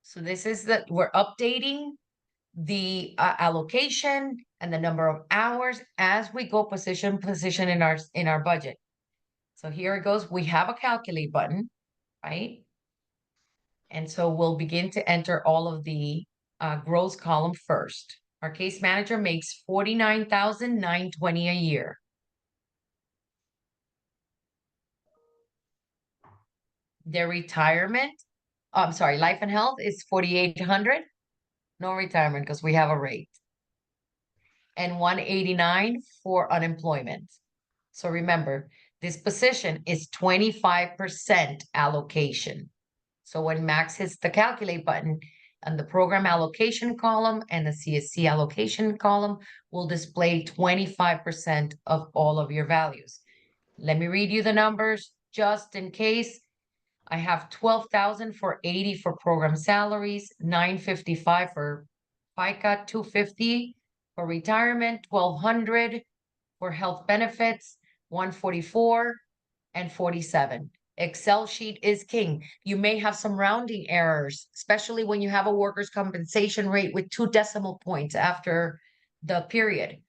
So this is we're updating the allocation and the number of hours as we go position in our budget. So here it goes. We have a calculate button, right? And so we'll begin to enter all of the gross column first. Our case manager makes $49,920 a year. Their retirement, I'm sorry, life and health is $4,800. No retirement because we have a rate. And $189 for unemployment. So remember, this position is 25% allocation. So when Max hits the calculate button, and the program allocation column and the CSC allocation column will display 25% of all of your values. Let me read you the numbers just in case. I have 12,000 for 80 for program salaries, 955 for FICA, 250 for retirement, 1,200 for health benefits, 144 and 47. Excel sheet is king. You may have some rounding errors, especially when you have a workers' compensation rate with 2 decimal points after the period.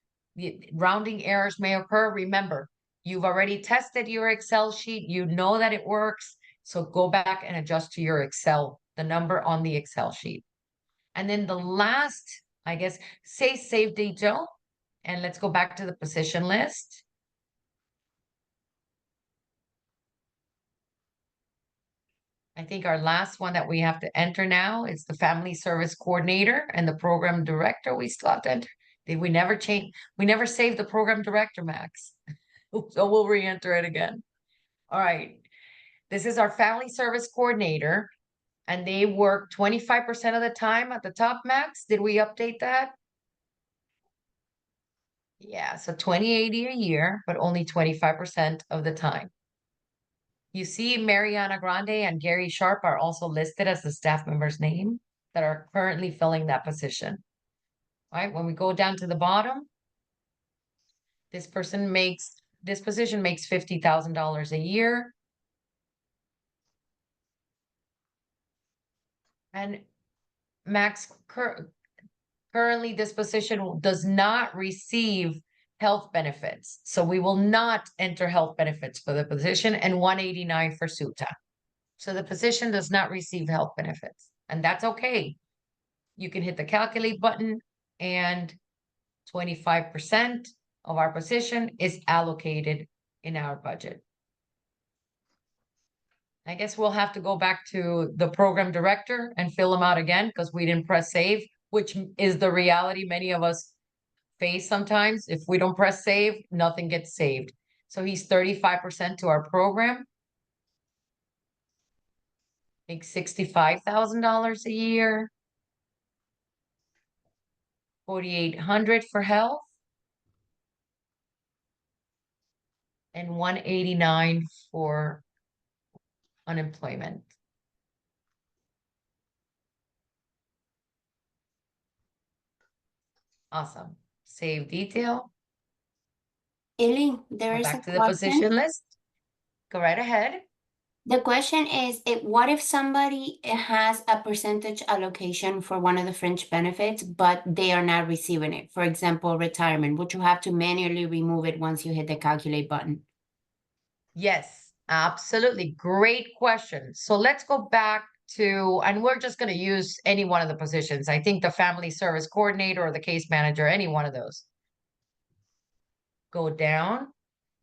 Rounding errors may occur. Remember, you've already tested your Excel sheet. You know that it works. So go back and adjust to your Excel, the number on the Excel sheet. And then the last, I guess, say save detail. And let's go back to the position list. I think our last one that we have to enter now is the family service coordinator and the program director. We still have to enter. We never change. We never save the program director, Max. So we'll re-enter it again. All right. This is our family service coordinator, and they work 25% of the time at the top, Max. Did we update that? Yeah, so $20.80 a year, but only 25% of the time. You see Mariana Grande and Gary Sharp are also listed as the staff members' name that are currently filling that position. All right, when we go down to the bottom, this position makes $50,000 a year. And Max, currently this position does not receive health benefits. So we will not enter health benefits for the position and 189 for Suta. So the position does not receive health benefits, and that's okay. You can hit the calculate button and 25% of our position is allocated in our budget. I guess we'll have to go back to the program director and fill them out again because we didn't press save, which is the reality many of us face sometimes. If we don't press save, nothing gets saved. So he's 35% to our program. Makes $65,000 a year. 4,800 for health. And 189 for unemployment. Awesome. Save detail. Eileen, there Go is a back to the question. position list. Go right ahead. The question is, what if somebody has a percentage allocation for one of the fringe benefits, but they are not receiving it? For example, retirement. Would you have to manually remove it once you hit the calculate button? Yes, absolutely. Great question. So let's go back to, and we're just going to use any one of the positions. I think the family service coordinator or the case manager, any one of those. Go down.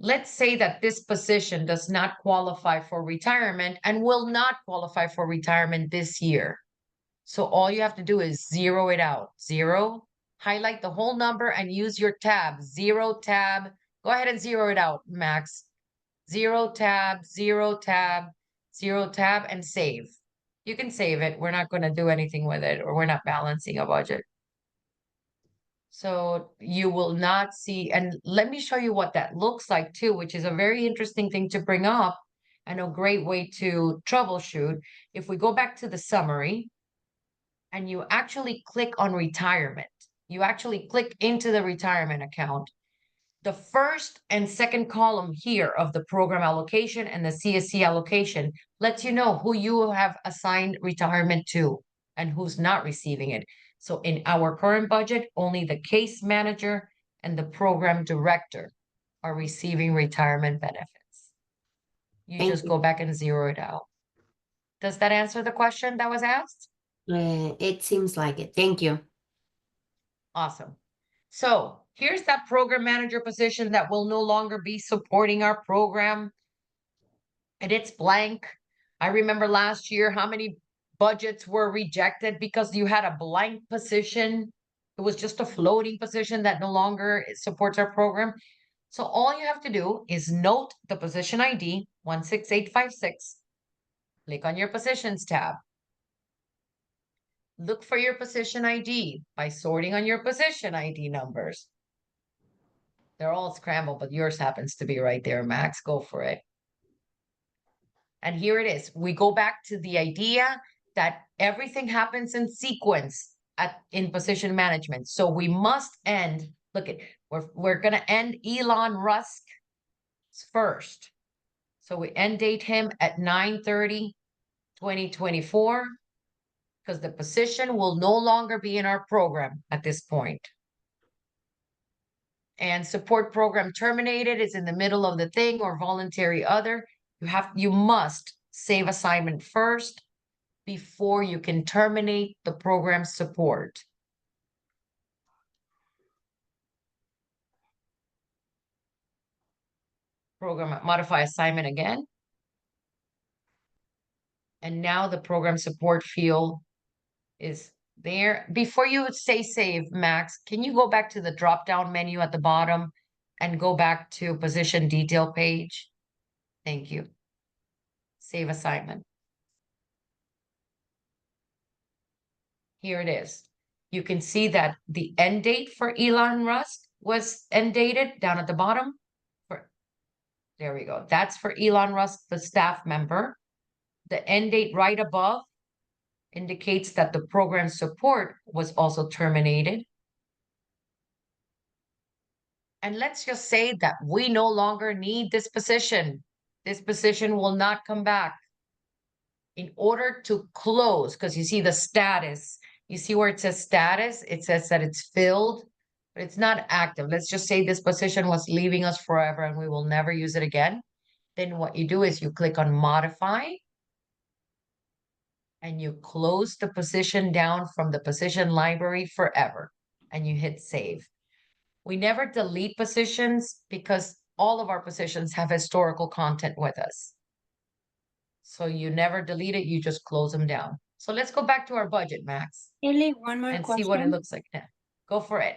Let's say that this position does not qualify for retirement and will not qualify for retirement this year. So all you have to do is zero it out. Zero, highlight the whole number and use your tab. Zero tab. Go ahead and zero it out, Max. Zero tab, zero tab, zero tab, and save. You can save it. We're not going to do anything with it, or we're not balancing a budget. So you will not see, and let me show you what that looks like too, which is a very interesting thing to bring up and a great way to troubleshoot. If we go back to the summary and you actually click on retirement, you actually click into the retirement account. The first and second column here of the program allocation and the CSC allocation lets you know who you have assigned retirement to and who's not receiving it. So in our current budget, only the case manager and the program director are receiving retirement benefits. You Thank just you. go back and zero it out. Does that answer the question that was asked? It seems like it. Thank you. Awesome. So here's that program manager position that will no longer be supporting our program. And it's blank. I remember last year how many budgets were rejected because you had a blank position. It was just a floating position that no longer supports our program. So all you have to do is note the position ID 16856. Click on your positions tab. Look for your position ID by sorting on your position ID numbers. They're all scrambled, but yours happens to be right there, Max. Go for it. And here it is. We go back to the idea that everything happens in sequence in position management. So we must end, look at, we're going to end Elon Rusk first. So we end date him at 9/30/2024 because the position will no longer be in our program at this point. And support program terminated is in the middle of the thing, or voluntary other. You must save assignment first before you can terminate the program support. Program modify assignment again. And now the program support field is there. Before you say save, Max, can you go back to the drop-down menu at the bottom and go back to position detail page? Thank you. Save assignment. Here it is. You can see that the end date for Elon Rusk was end dated down at the bottom. There we go. That's for Elon Rusk, the staff member. The end date right above indicates that the program support was also terminated. And let's just say that we no longer need this position. This position will not come back. In order to close, because you see the status, You see where it says status? It says that it's filled, but it's not active. Let's just say this position was leaving us forever and we will never use it again. Then what you do is you click on modify and you close the position down from the position library forever and you hit save. We never delete positions because all of our positions have historical content with us. So you never delete it, you just close them down. So let's go back to our budget, Max, Ellie, one more and see what it question. looks like now. Go for it.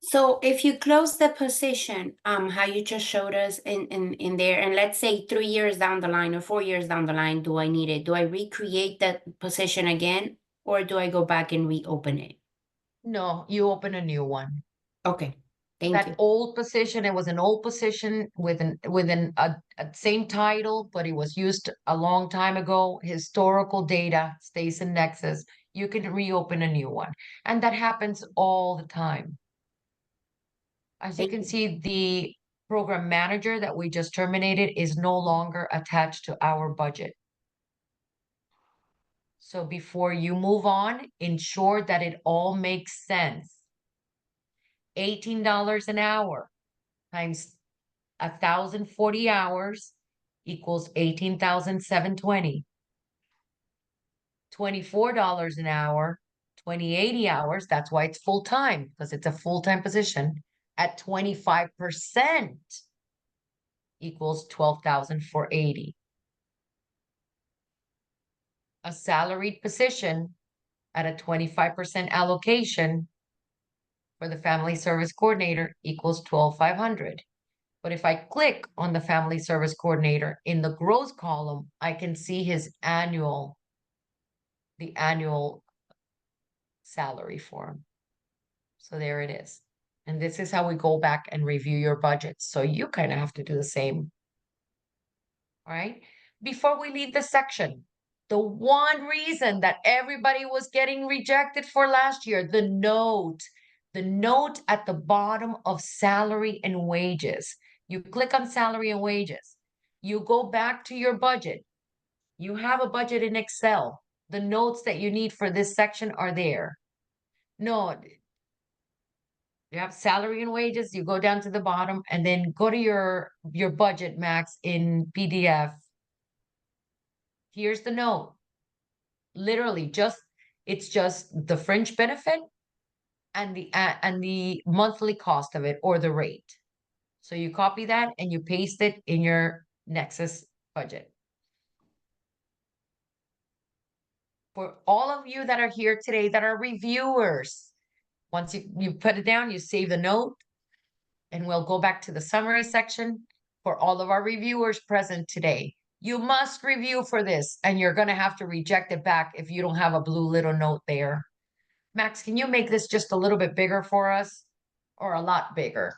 So if you close the position, how you just showed us in there, and let's say 3 years down the line or 4 years down the line, do I need it? Do I recreate that position again, or do I go back and reopen it? No, you open a new one. Okay, thank That you. old position, it was an old position with a same title, but it was used a long time ago. Historical data stays in Nexus. You can reopen a new one. And that happens all the time. As you Thank can you. see, the program manager that we just terminated is no longer attached to our budget. So before you move on, ensure that it all makes sense. $18 an hour times 1,040 hours equals 18,720. $24 an hour, 2080 hours, that's why it's full-time, because it's a full-time position at 25% equals 12,480. A salaried position at a 25% allocation for the family service coordinator equals 12,500. But if I click on the family service coordinator in the gross column, I can see his annual, the annual salary for him. So there it is. And this is how we go back and review your budget. So you kind of have to do the same. All right. Before we leave this section, the one reason that everybody was getting rejected for last year, the note at the bottom of salary and wages. You click on salary and wages. You go back to your budget. You have a budget in Excel. The notes that you need for this section are there. No, you have salary and wages, you go down to the bottom and then go to your budget, Max, in PDF. Here's the note. Literally it's just the fringe benefit and the monthly cost of it or the rate. So you copy that and you paste it in your Nexus budget. For all of you that are here today that are reviewers, once you put it down, you save the note, and we'll go back to the summary section. For all of our reviewers present today, you must review for this, and you're going to have to reject it back if you don't have a blue little note there. Max, can you make this just a little bit bigger for us? Or a lot bigger?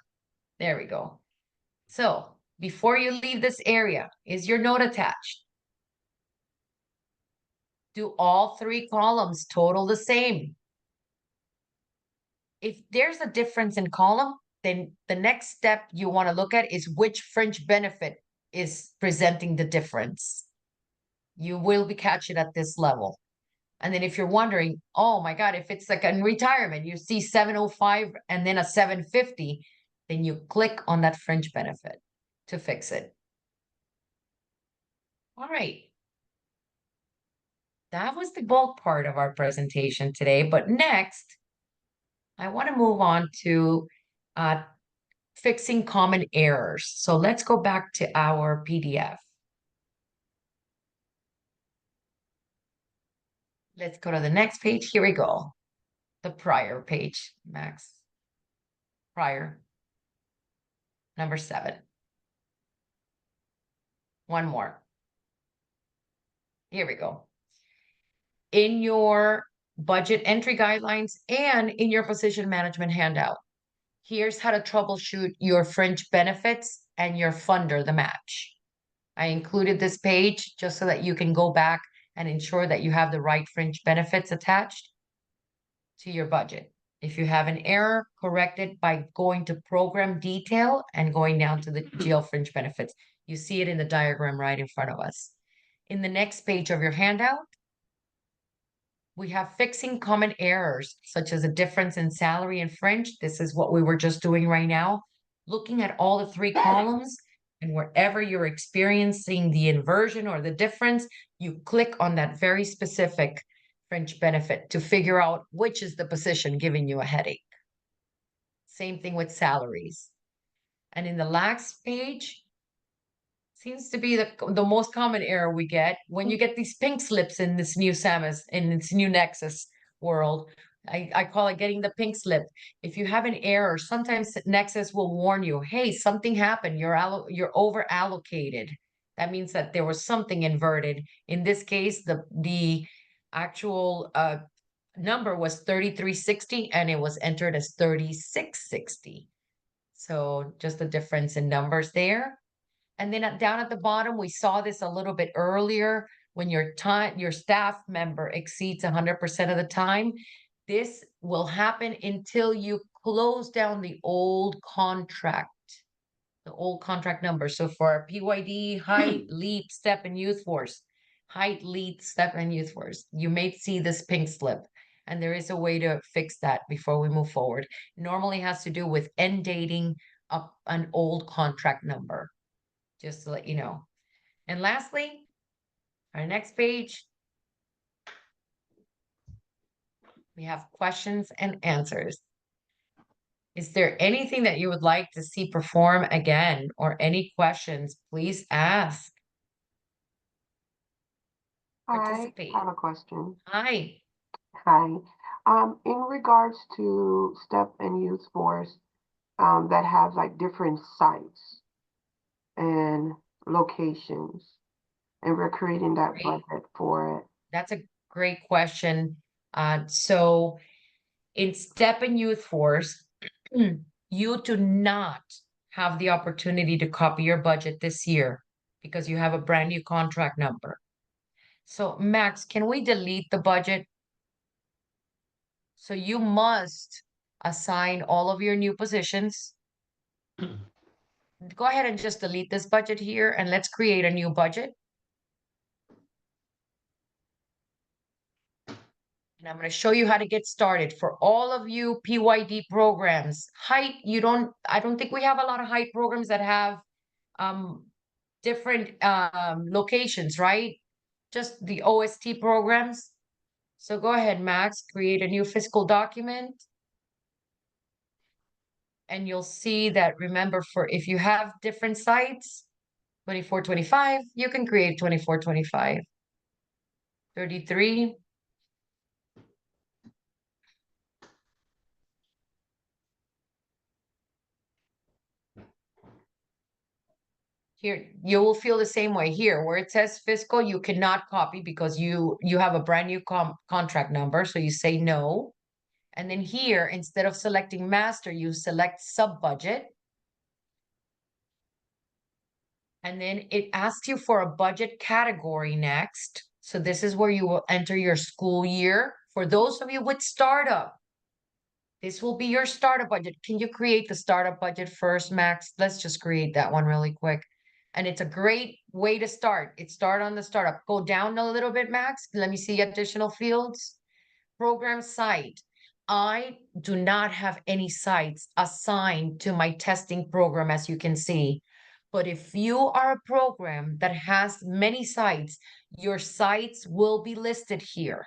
There we go. So before you leave this area, is your note attached? Do all 3 columns total the same? If there's a difference in column, then the next step you want to look at is which fringe benefit is presenting the difference. You will be catching at this level. And then if you're wondering, oh my God, if it's like in retirement, you see 705 and then a 750, then you click on that fringe benefit to fix it. All right. That was the bulk part of our presentation today, but next, I want to move on to fixing common errors. So let's go back to our PDF. Let's go to the next page. Here we go. The prior page, Max. Prior. Number 7. One more. Here we go. In your budget entry guidelines and in your position management handout, here's how to troubleshoot your fringe benefits and your funder, the match. I included this page just so that you can go back and ensure that you have the right fringe benefits attached to your budget. If you have an error, correct it by going to program detail and going down to the GL fringe benefits. You see it in the diagram right in front of us. In the next page of your handout, We have fixing common errors, such as a difference in salary and fringe. This is what we were just doing right now. Looking at all the three columns, and wherever you're experiencing the inversion or the difference, you click on that very specific fringe benefit to figure out which is the position giving you a headache. Same thing with salaries. And in the last page, seems to be the most common error we get when you get these pink slips in this new SAMIS, in this new Nexus world. I call it getting the pink slip. If you have an error, sometimes Nexus will warn you, hey, something happened, you're over allocated. That means that there was something inverted. In this case, the actual number was 3360 and it was entered as 3660. So just the difference in numbers there. And then down at the bottom, we saw this a little bit earlier, when your staff member exceeds 100% of the time. This will happen until you close down the old contract number. So for our PYD, height, lead, step, and youth force, height, lead, step, and youth force, you may see this pink slip. And there is a way to fix that before we move forward. Normally has to do with end dating up an old contract number, just to let you know. And lastly, our next page, we have questions and answers. Is there anything that you would like to see perform again, or any questions? Please ask. I Participate. have a question. Hi. Hi. In regards to STEP and Youth Force, that have like different sites and locations, and we're creating that Great. budget for it. That's a great question. So in STEP and Youth Force, you do not have the opportunity to copy your budget this year because you have a brand new contract number. So Max, can we delete the budget? So you must assign all of your new positions. Go ahead and just delete this budget here and let's create a new budget. And I'm going to show you how to get started. For all of you PYD programs, height, I don't think we have a lot of height programs that have different locations, right? Just the OST programs. So go ahead, Max, create a new fiscal document. And you'll see that, remember, for if you have different sites, 2425, you can create 2425. 33. Here, you will feel the same way here, where it says fiscal, you cannot copy because you have a brand new contract number, so you say no. And then here, instead of selecting master, you select sub-budget. And then it asks you for a budget category next. So this is where you will enter your school year. For those of you with startup, this will be your startup budget. Can you create the startup budget first, Max? Let's just create that one really quick. And it's a great way to start. Start on the startup. Go down a little bit, Max. Let me see additional fields. Program site. I do not have any sites assigned to my testing program, as you can see. But if you are a program that has many sites, your sites will be listed here.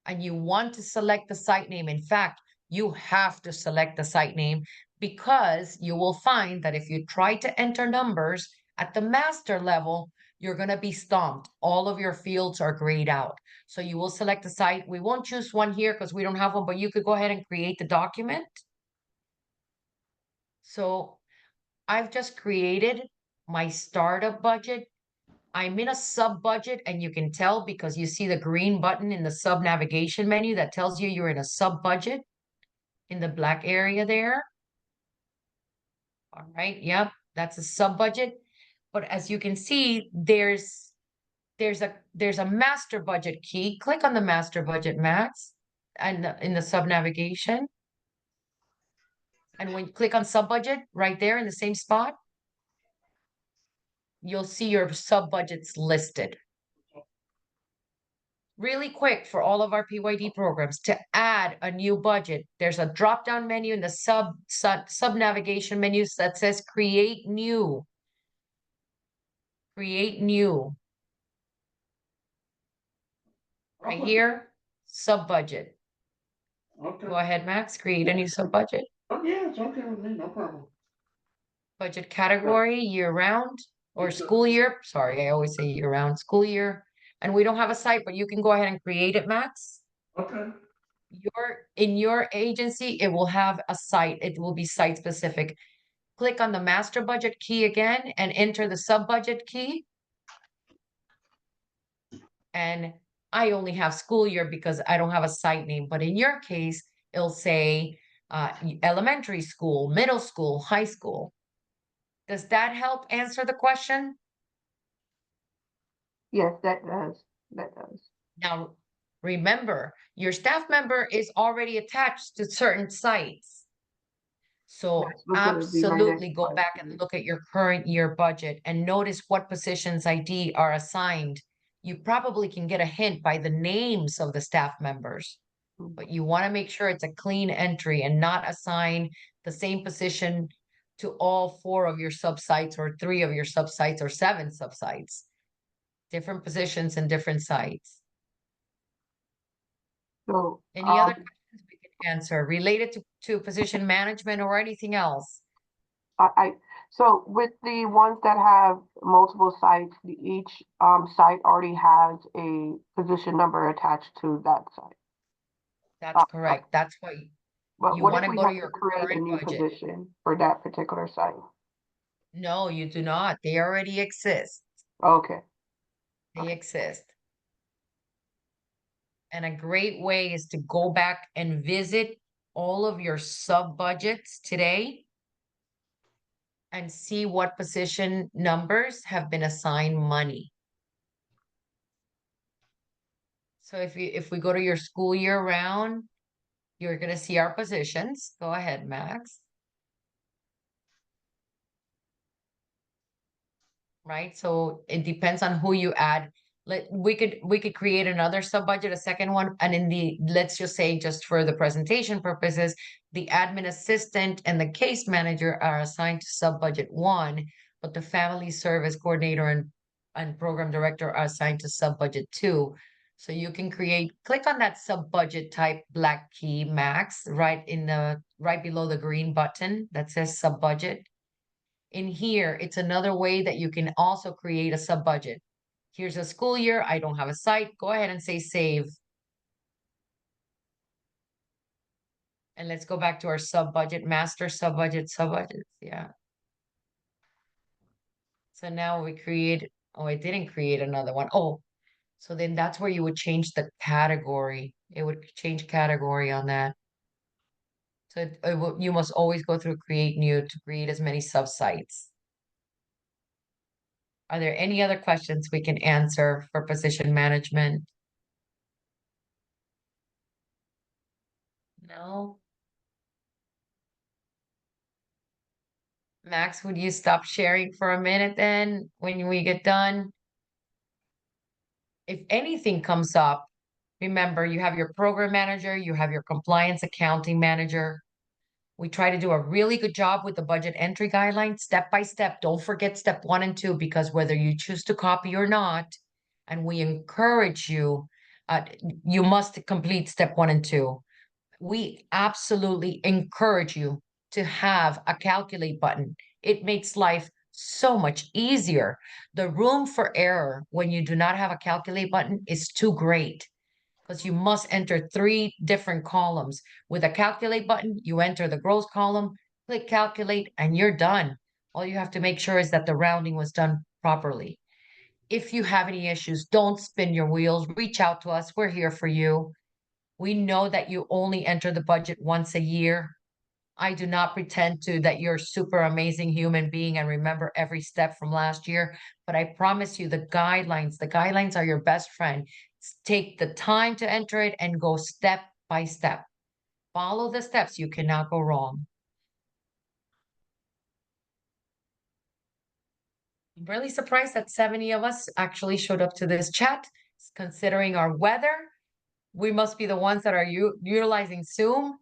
And you want to select the site name. In fact, you have to select the site name, because you will find that if you try to enter numbers at the master level, you're going to be stomped. All of your fields are grayed out. So you will select the site. We won't choose one here because we don't have one, but you could go ahead and create the document. So I've just created my startup budget. I'm in a sub budget, and you can tell because you see the green button in the sub navigation menu that tells you you're in a sub budget in the black area there. All right, yep, that's a sub budget. But as you can see, there's a master budget key. Click on the master budget, Max, and in the sub navigation. And when you click on sub budget right there in the same spot, you'll see your sub budgets listed. really quick for all of our PYD programs to add a new budget. There's a drop-down menu in the sub navigation menus that says create new. Create new. Right Okay. here, sub budget. Okay. Go ahead, Max, create a new sub budget. Oh, yeah, it's okay with me, no problem. Budget category year round or Yes, sir. school year. Sorry, I always say year round, school year. And we don't have a site, but you can go ahead and create it, Max. Okay. In your agency, it will have a site. It will be site specific. Click on the master budget key again and enter the sub budget key. And I only have school year because I don't have a site name, but in your case, it'll say elementary school, middle school, high school. Does that help answer the question? Yes, that does. That does. Now, remember, your staff member is already attached to certain sites. So That's what gonna be my next absolutely go back and question. look at your current year budget and notice what positions ID are assigned. You probably can get a hint by the names of the staff members, but you want to make sure it's a clean entry and not assign the same position to all 4 of your subsites or 3 of your subsites or 7 subsites. Different positions and different sites. So, Any other questions we can answer related to position management or anything else? so with the ones that have multiple sites, each site already has a position number attached to that site. That's correct. That's why But you what want if to we go to have your to create a current new budget. position for that particular site? No, you do not. They already exist. Okay. They exist. And a great way is to go back and visit all of your sub budgets today and see what position numbers have been assigned money. So if we go to your school year round, you're going to see our positions. Go ahead, Max. Right? So it depends on who you add. We could create another sub budget, a second one, and in the let's just say just for the presentation purposes, the admin assistant and the case manager are assigned to sub budget 1, but the family service coordinator and program director are assigned to sub budget 2. So you can click on that sub budget type black key, Max, right below the green button that says sub budget. In here, it's another way that you can also create a sub budget. Here's a school year. I don't have a site. Go ahead and say save. And let's go back to our sub budget, master sub budgets. Yeah. So now we I didn't create another one. Oh, so then that's where you would change the category. It would change category on that. So you must always go through create new to create as many subsites. Are there any other questions we can answer for position management? No? Max, would you stop sharing for a minute then when we get done? If anything comes up, remember you have your program manager, you have your compliance accounting manager. We try to do a really good job with the budget entry guidelines, step by step. Don't forget step 1 and 2, because whether you choose to copy or not, and we encourage you, you must complete step 1 and 2. We absolutely encourage you to have a calculate button. It makes life so much easier. The room for error when you do not have a calculate button is too great, because you must enter 3 different columns. With a calculate button, you enter the gross column, click calculate, and you're done. All you have to make sure is that the rounding was done properly. If you have any issues, don't spin your wheels. Reach out to us. We're here for you. We know that you only enter the budget once a year. I do not pretend that you're a super amazing human being and remember every step from last year, but I promise you the guidelines are your best friend. Take the time to enter it and go step by step. Follow the steps. You cannot go wrong. I'm really surprised that 70 of us actually showed up to this chat. considering our weather. We must be the ones that are utilizing Zoom.